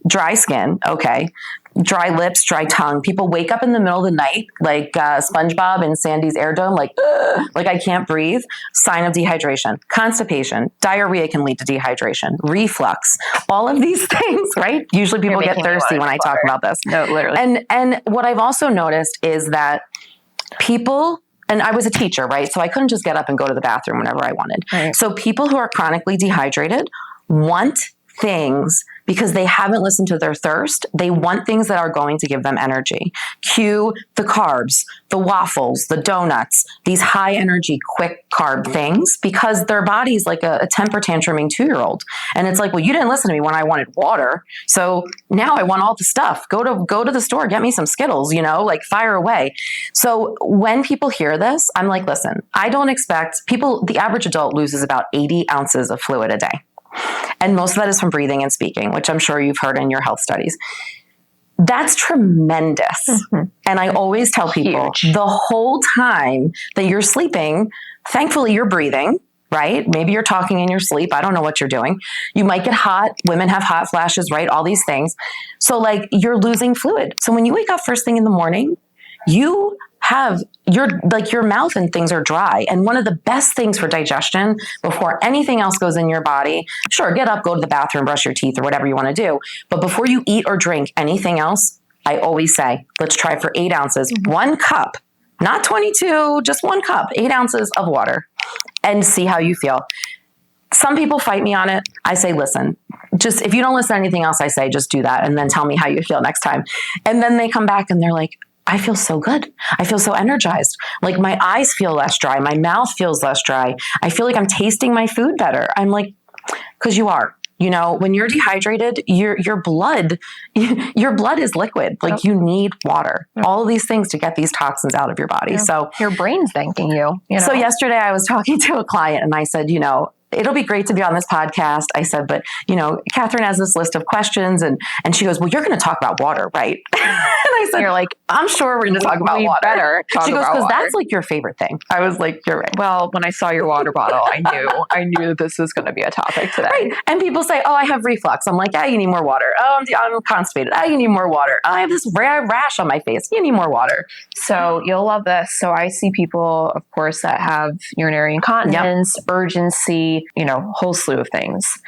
dry skin, okay, dry lips, dry tongue. People wake up in the middle of the night, like SpongeBob in Sandy's air dome, like I can't breathe. Sign of dehydration. Constipation, diarrhea can lead to dehydration. Reflux, all of these things, right? Usually people get thirsty when I talk about this. No, literally. And what I've also noticed is that people, and I was a teacher, right? So I couldn't just get up and go to the bathroom whenever I wanted. Right. So people who are chronically dehydrated want things because they haven't listened to their thirst. They want things that are going to give them energy. Cue the carbs, the waffles, the donuts, these high energy, quick carb things, because their body's like a temper tantruming 2-year-old. And it's like, well, you didn't listen to me when I wanted water. So now I want all the stuff. Go to the store, get me some Skittles, fire away. So when people hear this, I'm like, listen, I don't expect the average adult loses about 80 ounces of fluid a day. And most of that is from breathing and speaking, which I'm sure you've heard in your health studies. That's tremendous. Mm-hmm. And I always tell people the whole time that you're sleeping, thankfully you're breathing, right? Maybe you're talking in your sleep. I don't know what you're doing. You might get hot. Women have hot flashes, right? All these things. So you're losing fluid. So when you wake up first thing in the morning, you have your mouth and things are dry. And one of the best things for digestion before anything else goes in your body, sure, get up, go to the bathroom, brush your teeth or whatever you want to do. But before you eat or drink anything else, I always say, let's try for 8 ounces, 1 cup, not 22, just 1 cup, 8 ounces of water and see how you feel. Some people fight me on it. I say, listen, just if you don't listen to anything else I say, just do that. And then tell me how you feel next time. And then they come back and they're like, I feel so good. I feel so energized. Like my eyes feel less dry. My mouth feels less dry. I feel like I'm tasting my food better. I'm like, because you are. When you're dehydrated, your blood is liquid. Like you need water. All of these things to get these toxins out of your body. So your brain's thanking you. So yesterday I was talking to a client and I said, it'll be great to be on this podcast. I said, but Catherine has this list of questions and she goes, well, you're going to talk about water, right? And I said, you're like, I'm sure we're going to talk about water. Better talk she goes, because that's like your favorite thing. I was like, you're right. Well, when I saw your water bottle, I knew that this was going to be a topic today. Right. And people say, oh, I have reflux. I'm like, yeah, you need more water. Oh, I'm constipated. Oh, you need more water. I have this rare rash on my face. You need more water. So you'll love this. So I see people, of course, that have urinary incontinence, urgency, whole slew of things.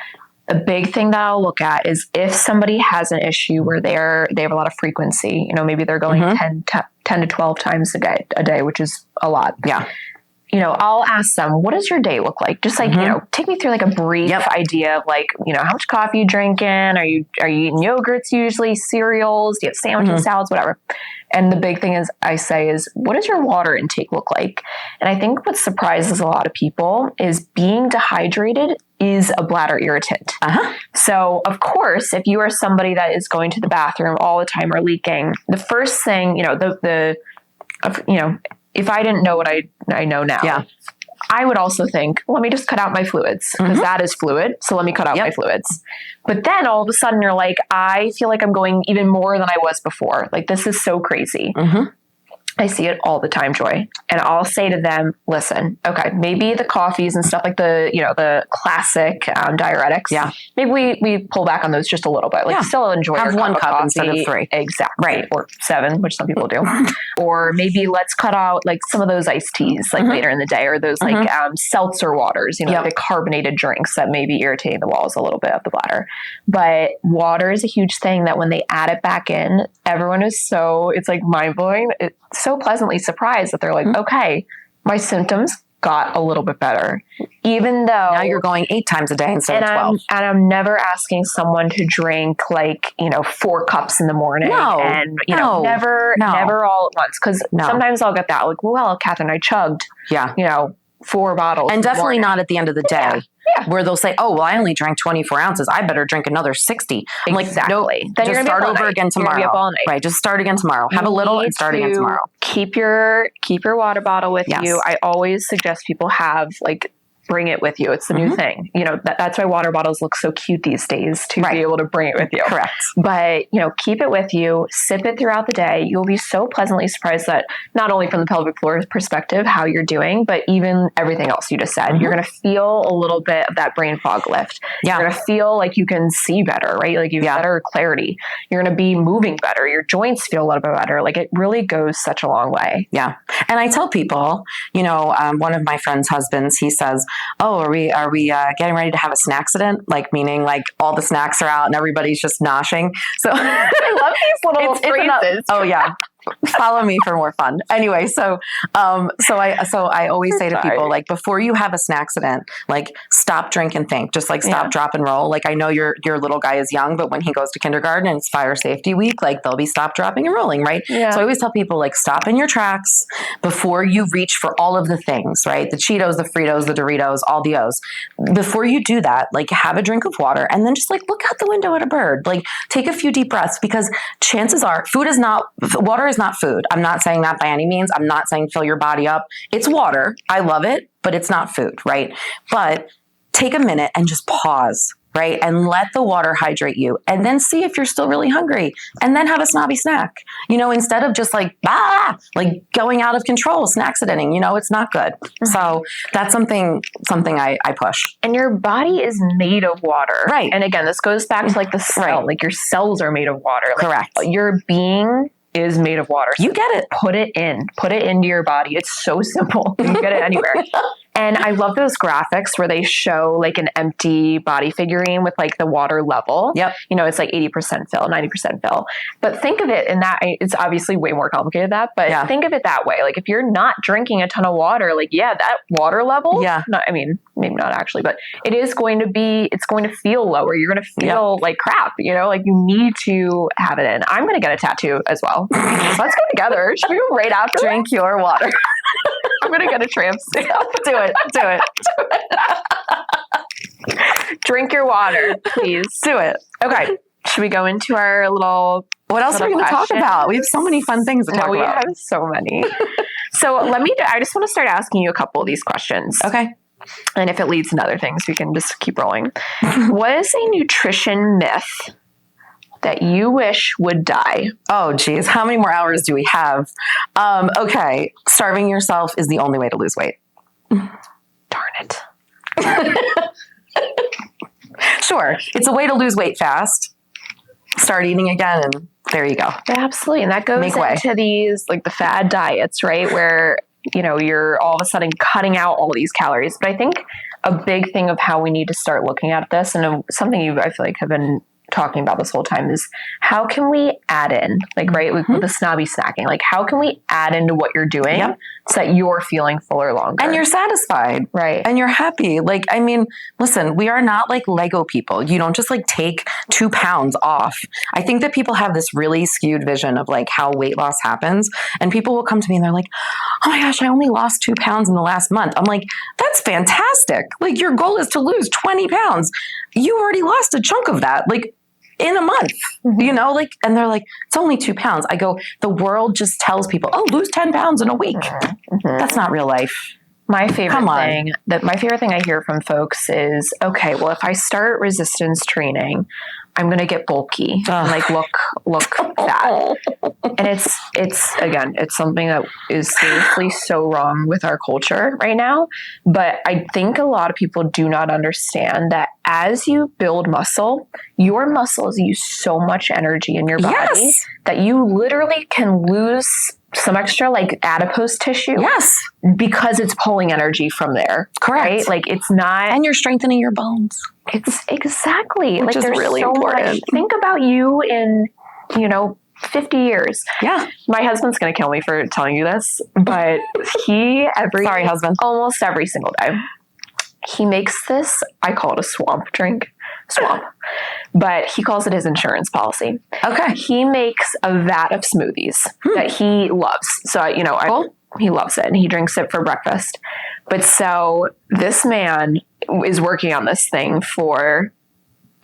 A big thing that I'll look at is if somebody has an issue where they have a lot of frequency, maybe they're going 10 to 12 times a day, which is a lot. Yeah. I'll ask them, what does your day look like? Just take me through a brief idea of how much coffee you drinking? Are you eating yogurts usually, cereals? Do you have sandwiches, salads, whatever? And the big thing is what does your water intake look like? And I think what surprises a lot of people is being dehydrated is a bladder irritant. So of course, if you are somebody that is going to the bathroom all the time or leaking, the first thing, if I didn't know what I know now, I would also think, let me just cut out my fluids because that is fluid. So let me cut out my fluids. But then all of a sudden you're like, I feel like I'm going even more than I was before. Like this is so crazy. I see it all the time, Joy. And I'll say to them, listen, okay, maybe the coffees and stuff like the classic diuretics. Yeah. Maybe we pull back on those just a little bit. Still enjoy have your 1 cup coffee. instead of 3. Exactly. Right. Or 7, which some people do. Or maybe let's cut out some of those iced teas later in the day, or those seltzer waters, the carbonated drinks that may be irritating the walls a little bit of the bladder. But water is a huge thing that when they add it back in, everyone is it's mind blowing. It's so pleasantly surprised that they're like, okay, my symptoms got a little bit better, even though now you're going 8 times a day instead of 12. And I'm never asking someone to drink 4 cups in the morning never all at once. Cause sometimes I'll get that well, Catherine, I chugged, 4 bottles. And definitely not at the end of the day. Where they'll say, oh, well, I only drank 24 ounces. I better drink another 60. I'm like, no, then just start over again tomorrow. Right. Just start again tomorrow. Have a little and start again tomorrow. Keep your water bottle with you. I always suggest people have bring it with you. It's the new thing. You know, that's why water bottles look so cute these days, to be able to bring it with you. Correct. But, you know, keep it with you, sip it throughout the day. You'll be so pleasantly surprised that not only from the pelvic floor perspective, how you're doing, but even everything else you just said. You're going to feel a little bit of that brain fog lift. You're going to feel like you can see better, right? Like you have better clarity. You're going to be moving better. Your joints feel a little bit better. Like it really goes such a long way. Yeah. And I tell people, you know, one of my friend's husbands, he says, oh, are we getting ready to have a snacksident? Like, meaning like all the snacks are out and everybody's just noshing. So I love these little phrases. Oh yeah. Follow me for more fun. Anyway, so I always say to people, like, before you have a snacksident, like, stop, drink, and think. Just like stop, drop, and roll. Like, I know your little guy is young, but when he goes to kindergarten and it's fire safety week, like, they'll be stop, dropping, and rolling, right? Yeah. So I always tell people, like, stop in your tracks before you reach for all of the things, right? The Cheetos, the Fritos, the Doritos, all the O's. Before you do that, like, have a drink of water and then just like look out the window at a bird. Like, take a few deep breaths, because chances are water is not food. I'm not saying that by any means. I'm not saying fill your body up. It's water. I love it, but it's not food, right? But take a minute and just pause, right? And let the water hydrate you, and then see if you're still really hungry, and then have a snobby snack, you know, instead of just like going out of control, snack-sidenting, you know, it's not good. So that's something I push. And your body is made of water. Right. And again, this goes back to like the cell, like your cells are made of water. Like, correct. Your being is made of water. So you get it. Put it into your body. It's so simple. You can get it anywhere. And I love those graphics where they show like an empty body figurine with like the water level. Yep. You know, it's like 80% fill, 90% fill. But think of it in that, it's obviously way more complicated than that, but think of it that way. Like if you're not drinking a ton of water, like, that water level, I mean, maybe not actually, but it's going to feel lower. You're going to feel like crap, you know, like you need to have it in. I'm going to get a tattoo as well. Let's go together. Should we go right after? Drink your water. I'm going to get a tramp stamp. Do it. Drink your water, please. Do it. Okay. Should we go into our little... What else are we going to talk about? We have so many fun things to talk about. We have so many. So I just want to start asking you a couple of these questions. Okay. And if it leads to other things, we can just keep rolling. What is a nutrition myth that you wish would die? Oh, geez. How many more hours do we have? Okay. Starving yourself is the only way to lose weight. Darn it. Sure. It's a way to lose weight fast. Start eating again, and there you go. Absolutely. And that goes into these, like the fad diets, right? Where, you know, you're all of a sudden cutting out all these calories. But I think a big thing of how we need to start looking at this, and something you, I feel like, have been talking about this whole time, is how can we add in, like, right, with the snobby snacking, like how can we add into what you're doing so that you're feeling fuller longer and you're satisfied, right, and you're happy. Like, I mean, listen, we are not like Lego people. You don't just like take 2 pounds off. I think that people have this really skewed vision of like how weight loss happens, and people will come to me and they're like, oh my gosh, I only lost 2 pounds in the last month. I'm like, that's fantastic. Like, your goal is to lose 20 pounds. You already lost a chunk of that, like, in a month, you know, like, and they're like, it's only 2 pounds. I go, the world just tells people, oh, lose 10 pounds in a week. That's not real life. My favorite thing I hear from folks is, okay, well, if I start resistance training, I'm going to get bulky and like look fat. And it's something that is seriously so wrong with our culture right now. But I think a lot of people do not understand that as you build muscle, your muscles use so much energy in your body that you literally can lose some extra like adipose tissue. Yes. Because it's pulling energy from there. Correct. Right? Like it's not. And you're strengthening your bones. It's exactly. Which like is really so important. Much. Think about you in, 50 years. Yeah. My husband's going to kill me for telling you this, but Sorry, husband. Almost every single day, he makes this, I call it a swamp drink. But he calls it his insurance policy. Okay. He makes a vat of smoothies that he loves. So, he loves it and he drinks it for breakfast. But so this man is working on this thing for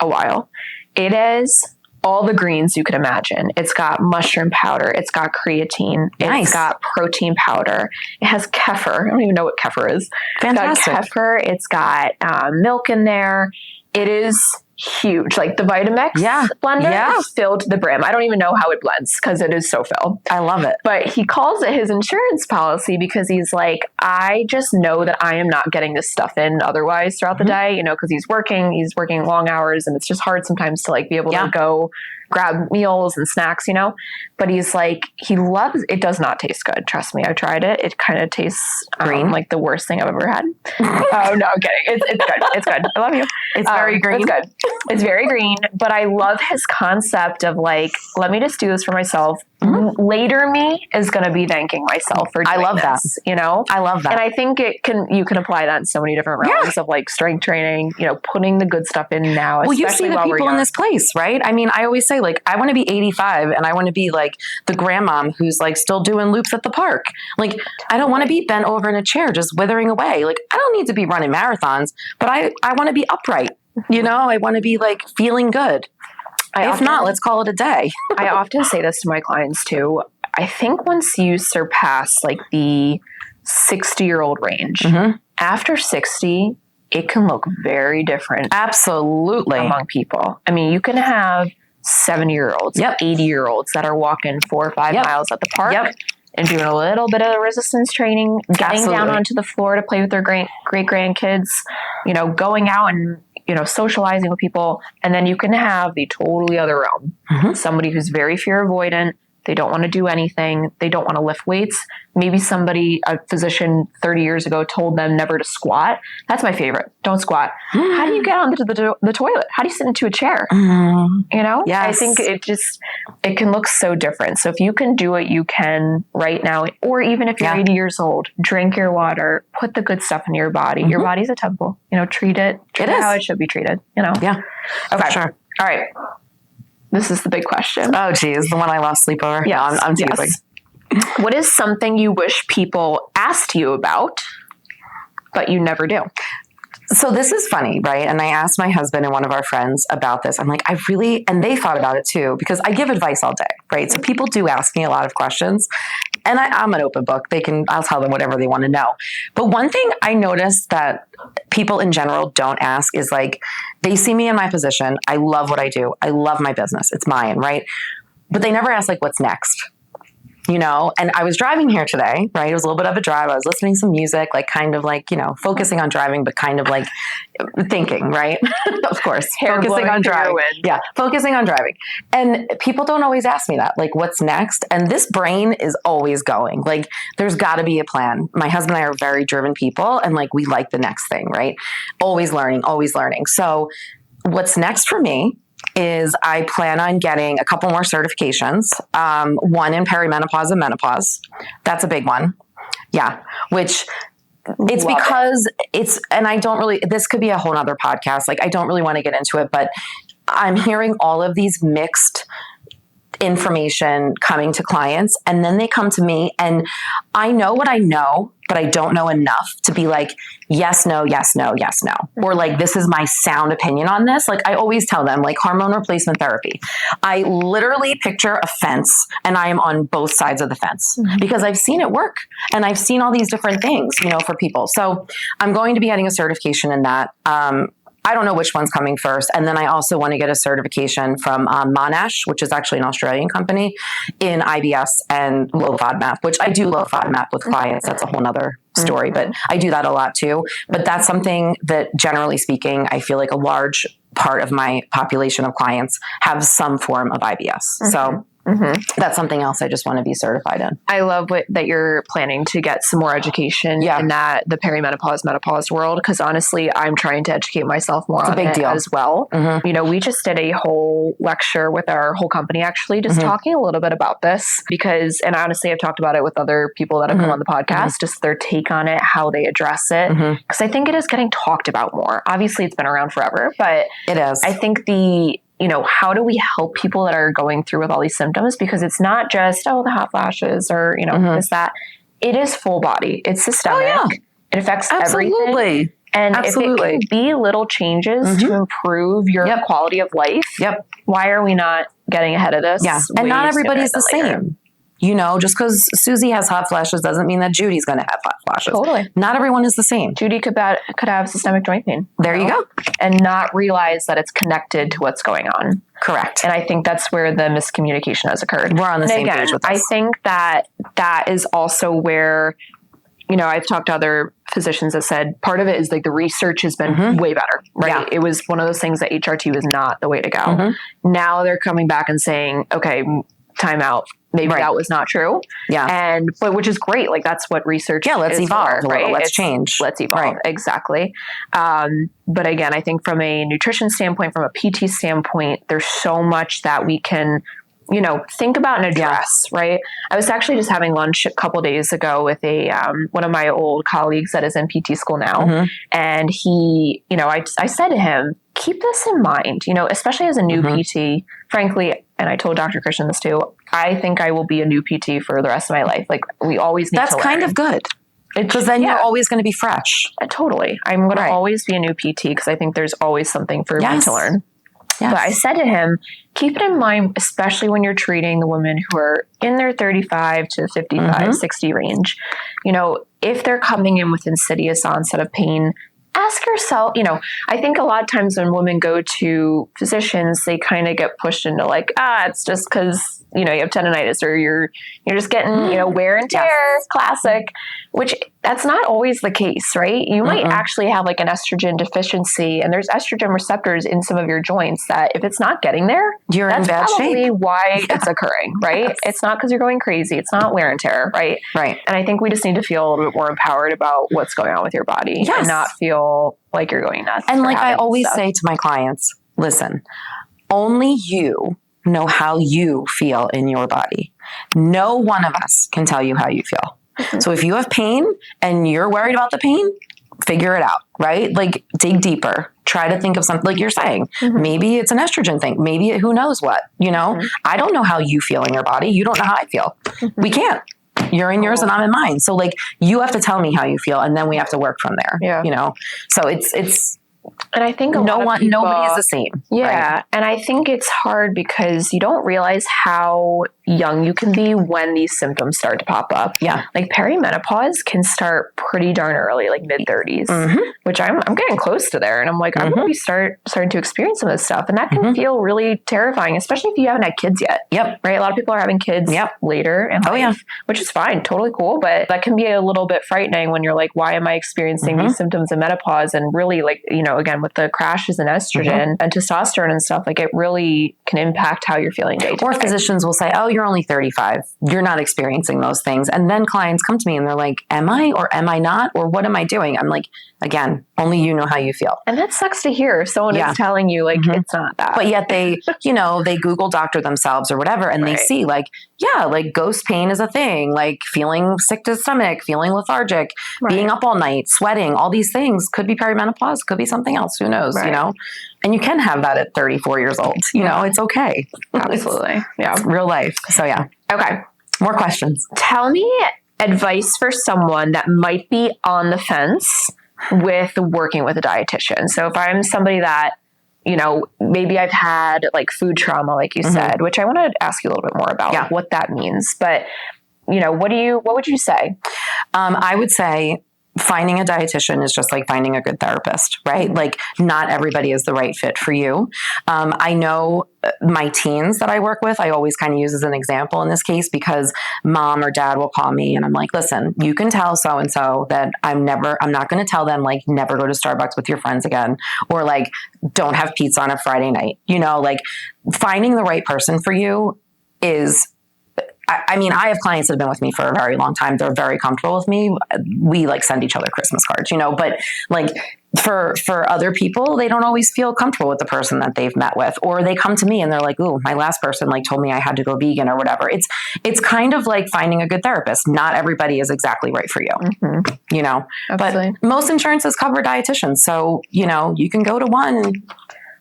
a while. It is all the greens you could imagine. It's got mushroom powder. It's got creatine. Nice. It's got protein powder. It has kefir. I don't even know what kefir is. Fantastic. It's got kefir. It's got milk in there. It is huge. Like the Vitamix blender is filled to the brim. I don't even know how it blends because it is so filled. I love it. But he calls it his insurance policy because he's like, I just know that I am not getting this stuff in otherwise throughout the day, you know, because he's working long hours and it's just hard sometimes to like be able to go grab meals and snacks, you know, but he's like, he loves, it does not taste good. Trust me. I've tried it. It kind of tastes green, like the worst thing I've ever had. Oh no, I'm kidding. It's good. It's good. I love you. It's very green. It's good. It's very green, but I love his concept of like, let me just do this for myself. Later me is going to be thanking myself for doing that. You know, I love that. And I think you can apply that in so many different realms of like strength training, you know, putting the good stuff in now. Well, you see the people in this place, right? I mean, I always say like, I want to be 85 and I want to be like the grandmom who's like still doing loops at the park. Like, I don't want to be bent over in a chair, just withering away. Like, I don't need to be running marathons, but I want to be upright. You know, I want to be like feeling good. If not, let's call it a day. I often say this to my clients too. I think once you surpass like the 60-year-old range, after 60, it can look very different. Absolutely. Among people. I mean, you can have 70-year-olds, 80-year-olds that are walking 4 or 5 miles at the park and doing a little bit of resistance training, getting down onto the floor to play with their great grandkids, you know, going out and, you know, socializing with people. And then you can have the totally other realm. Somebody who's very fear avoidant. They don't want to do anything. They don't want to lift weights. Maybe a physician 30 years ago told them never to squat. That's my favorite. Don't squat. How do you get onto the toilet? How do you sit into a chair? You know? Yes. I think it can look so different. So if you can do it, you can right now, or even if you're 80 years old, drink your water, put the good stuff in your body. Your body's a temple. You know, treat it how it should be treated, you know? Yeah. Okay. Sure. All right. This is the big question. Oh, geez. The one I lost sleep over. Yeah, I'm teasing. What is something you wish people asked you about, but you never do? So this is funny, right? And I asked my husband and one of our friends about this. I'm like, and they thought about it too, because I give advice all day, right? So people do ask me a lot of questions and I'm an open book. I'll tell them whatever they want to know. But one thing I noticed that people in general don't ask is like, they see me in my position. I love what I do. I love my business. It's mine, right? But they never ask like, what's next? You know, and I was driving here today, right? It was a little bit of a drive. I was listening to some music, like kind of like, you know, focusing on driving, but kind of like thinking, right? Of course, focusing on driving. Yeah, focusing on driving. And people don't always ask me that, like, what's next? And this brain is always going. Like, there's got to be a plan. My husband and I are very driven people, and like, we like the next thing, right? Always learning, always learning. So what's next for me is I plan on getting a couple more certifications, one in perimenopause and menopause. That's a big one. Yeah. Which it's because and I don't really, this could be a whole nother podcast. Like, I don't really want to get into it, but I'm hearing all of these mixed information coming to clients, and then they come to me and I know what I know, but I don't know enough to be like, yes, no, yes, no, yes, no. Or like, this is my sound opinion on this. Like, I always tell them, like, hormone replacement therapy. I literally picture a fence and I am on both sides of the fence because I've seen it work and I've seen all these different things, you know, for people. So I'm going to be getting a certification in that. I don't know which one's coming first. And then I also want to get a certification from Monash, which is actually an Australian company, in IBS and low FODMAP, which I do low FODMAP with clients. That's a whole nother story, but I do that a lot too. But that's something that, generally speaking, I feel like a large part of my population of clients have some form of IBS. So that's something else I just want to be certified in. I love that you're planning to get some more education in the perimenopause, menopause world. Because honestly, I'm trying to educate myself more on it as well. You know, we just did a whole lecture with our whole company, actually, just talking a little bit about this and honestly, I've talked about it with other people that have come on the podcast, just their take on it, how they address it. Because I think it is getting talked about more. Obviously, it's been around forever, but it is. I think you know, how do we help people that are going through with all these symptoms? Because it's not just, the hot flashes or, you know, this, that. It is full body. It's systemic. It affects everything. And Absolutely. if it can be little changes to improve your quality of life, why are we not getting ahead of this? Yeah. And not everybody's the same. You know, just because Susie has hot flashes doesn't mean that Judy's going to have hot flashes. Totally. Not everyone is the same. Judy could have systemic joint pain. There you go. And not realize that it's connected to what's going on. Correct. And I think that's where the miscommunication has occurred. We're on the same page with this. I think that is also where, you know, I've talked to other physicians that said part of it is like the research has been way better, right? Yeah. It was one of those things that HRT was not the way to go. Now they're coming back and saying, okay, time out. Maybe that was not true. Yeah. But which is great. Like that's what research let's is evolve for, right? Let's change. Let's evolve. Right. Exactly. But again, I think from a nutrition standpoint, from a PT standpoint, there's so much that we can, you know, think about and address, right? I was actually just having lunch a couple days ago with one of my old colleagues that is in PT school now. And he, you know, I said to him, keep this in mind, you know, especially as a new PT, frankly, and I told Dr. Christian this too, I think I will be a new PT for the rest of my life. Like we always need to learn. That's kind of good. Because then you're always going to be fresh. Totally. I'm going to always be a new PT because I think there's always something for me to learn. But I said to him, keep it in mind, especially when you're treating the women who are in their 35 to 55, 60 range. You know, if they're coming in with insidious onset of pain, ask yourself, you know, I think a lot of times when women go to physicians, they kind of get pushed into like, it's just because, you know, you have tendonitis or you're just getting, you know, wear and tear, classic, which that's not always the case, right? You might actually have like an estrogen deficiency and there's estrogen receptors in some of your joints that if it's not getting there, you're in bad shape. That's probably why it's occurring, right? It's not because you're going crazy. It's not wear and tear, right? Right. And I think we just need to feel a little bit more empowered about what's going on with your body and not feel like you're going nuts. And like I always say to my clients, listen, only you know how you feel in your body. No one of us can tell you how you feel. So if you have pain and you're worried about the pain, figure it out, right? Like dig deeper, try to think of something like you're saying. Maybe it's an estrogen thing. Maybe who knows what, you know, I don't know how you feel in your body. You don't know how I feel. We can't. You're in yours and I'm in mine. So like you have to tell me how you feel and then we have to work from there, you know? So it's, and I think nobody is the same. Yeah. Right? And I think it's hard because you don't realize how young you can be when these symptoms start to pop up. Yeah. Like perimenopause can start pretty darn early, like mid 30s, which I'm getting close to there. And I'm like, I'm going to be starting to experience some of this stuff. And that can feel really terrifying, especially if you haven't had kids yet. Right. A lot of people are having kids later in life, which is fine. Totally cool. But that can be a little bit frightening when you're like, why am I experiencing these symptoms of menopause? And really like, you know, again, with the crashes in estrogen and testosterone and stuff, like it really can impact how you're feeling day to day. Or physicians will say, oh, you're only 35. You're not experiencing those things. And then clients come to me and they're like, am I, or am I not? Or what am I doing? I'm like, again, only you know how you feel. And that sucks to hear. Someone is telling you like, it's not that. But yet they, you know, they Google doctor themselves or whatever. And they see like, like ghost pain is a thing, like feeling sick to the stomach, feeling lethargic, being up all night, sweating, all these things could be perimenopause, could be something else. Who knows, you know? And you can have that at 34 years old. You know, it's okay. Absolutely. It's real life. So yeah. Okay. More questions. Tell me advice for someone that might be on the fence with working with a dietitian. So if I'm somebody that, you know, maybe I've had like food trauma, like you said, which I want to ask you a little bit more about like, what that means. But, you know, what would you say? I would say finding a dietitian is just like finding a good therapist, right? Like not everybody is the right fit for you. I know my teens that I work with, I always kind of use as an example in this case because mom or dad will call me and I'm like, listen, you can tell so-and-so that I'm not going to tell them like never go to Starbucks with your friends again, or like don't have pizza on a Friday night, you know, like finding the right person for you is, I mean, I have clients that have been with me for a very long time. They're very comfortable with me. We like send each other Christmas cards, you know, but like for other people, they don't always feel comfortable with the person that they've met with, or they come to me and they're like, ooh, my last person like told me I had to go vegan or whatever. It's kind of like finding a good therapist. Not everybody is exactly right for you, you know, but most insurances cover dietitians. So, you know, you can go to one, and,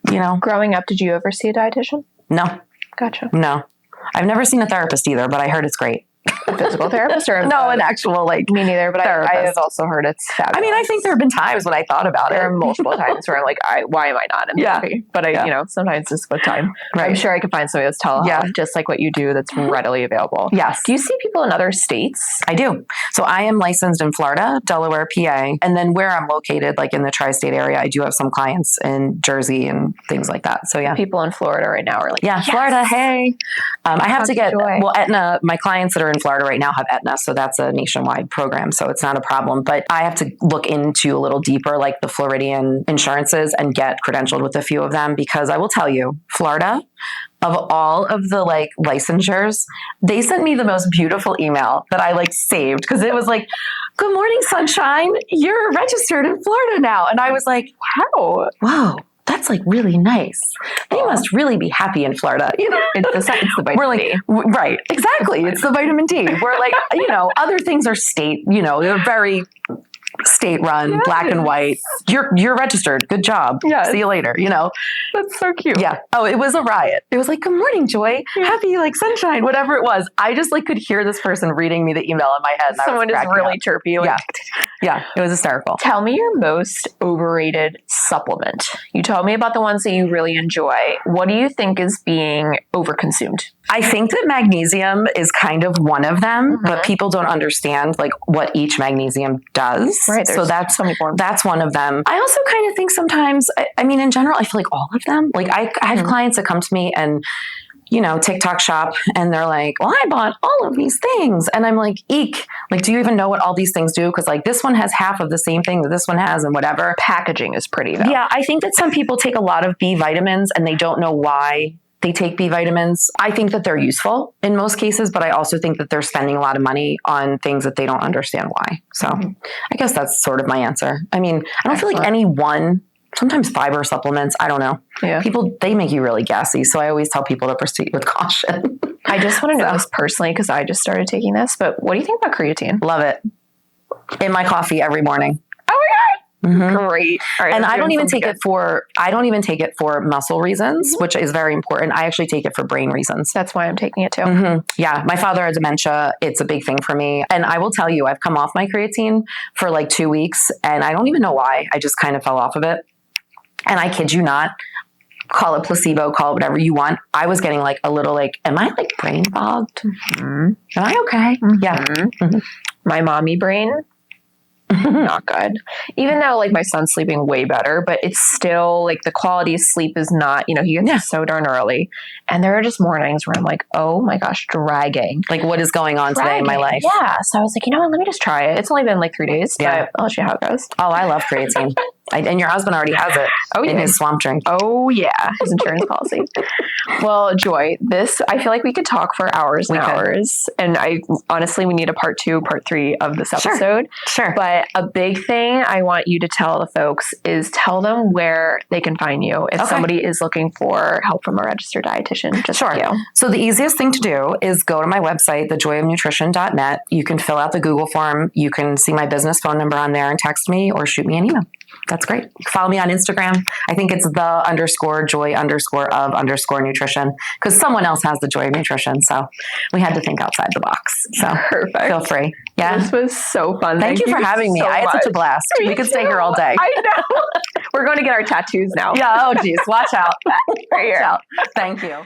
you know. Growing up, did you ever see a dietitian? No. Gotcha. No. I've never seen a therapist either, but I heard it's great. A physical therapist or no, an actual like me neither, but I have therapist. also heard it's fabulous. I mean, I think there have been times when I thought about there it. are multiple times where I'm like, why am I not in therapy? But sometimes it's with time. Right. I'm sure I could find somebody that's telehealth, just like what you do, that's readily available. Yes. Do you see people in other states? I do. So I am licensed in Florida, Delaware, PA, and then where I'm located, like in the tri-state area, I do have some clients in Jersey and things like that. So yeah. People in Florida right now are like, yes. Florida, hey. I have to get, Aetna, my clients that are in Florida right now have Aetna, so that's a nationwide program, so it's not a problem. But I have to look into a little deeper, like the Floridian insurances, and get credentialed with a few of them, because I will tell you, Florida, of all of the like licensures, they sent me the most beautiful email that I like saved, because it was like, "Good morning, sunshine. You're registered in Florida now." And I was like, wow, that's like really nice. They must really be happy in Florida. It's the vitamin D. Right, exactly. It's the vitamin D. We're like, other things are state, they're very state run, black and white. You're registered. Good job. See you later. That's so cute. Yeah. Oh, it was a riot. It was like, "Good morning, Joy. Happy like sunshine," whatever it was. I just like could hear this person reading me the email in my head. And someone is really chirpy. Like, yeah. It was hysterical. Tell me your most overrated supplement. You told me about the ones that you really enjoy. What do you think is being overconsumed? I think that magnesium is kind of one of them, but people don't understand like what each magnesium does. Right. So that's so many forms. That's one of them. I also kind of think sometimes, I mean, in general, I feel like all of them. Like I have clients that come to me and TikTok shop, and they're like, "Well, I bought all of these things," and I'm like, "Eek! Like, do you even know what all these things do? Because like this one has half of the same thing that this one has, and whatever." Packaging is pretty though. Yeah, I think that some people take a lot of B vitamins and they don't know why they take B vitamins. I think that they're useful in most cases, but I also think that they're spending a lot of money on things that they don't understand why. So I guess that's sort of my answer. I mean, I don't feel like any one. Sometimes fiber supplements, I don't know. Yeah. People, they make you really gassy. So I always tell people to proceed with caution. I just want to know this personally, because I just started taking this, but what do you think about creatine? Love it. In my coffee every morning. Oh my God. Great. All right, and I don't even take it for muscle reasons, which is very important. I actually take it for brain reasons. That's why I'm taking it too. Yeah. My father had dementia. It's a big thing for me. And I will tell you, I've come off my creatine for like 2 weeks and I don't even know why. I just kind of fell off of it. And I kid you not, call it placebo, call it whatever you want. I was getting like a little like, am I like brain fogged? Am I okay? Yeah. My mommy brain, not good. Even though like my son's sleeping way better, but it's still like the quality of sleep is not, he gets up so darn early. And there are just mornings where I'm like, oh my gosh, dragging. Like what is going on today in my life? Yeah. So I was like, let me just try it. It's only been like 3 days, but I'll let you how it goes. Oh, I love creatine. And your husband already has it in his swamp drink. Oh, yeah. His insurance policy. Well, Joy, I feel like we could talk for hours and hours. And honestly, we need a part 2, part 3 of this episode. Sure. But a big thing I want you to tell the folks is tell them where they can find you if somebody is looking for help from a registered dietitian. Just like you. So the easiest thing to do is go to my website, thejoyofnutrition.net. You can fill out the Google form. You can see my business phone number on there and text me or shoot me an email. That's great. Follow me on Instagram. I think it's the_joy_of_nutrition because someone else has the Joy of Nutrition. So we had to think outside the box. So perfect. Feel free. Yeah. This was so fun. Thank you for having me. So I had such a blast. We could stay here all day. I know. We're going to get our tattoos now. Yeah. Oh, geez. Watch out. Right here. Watch out. Thank you.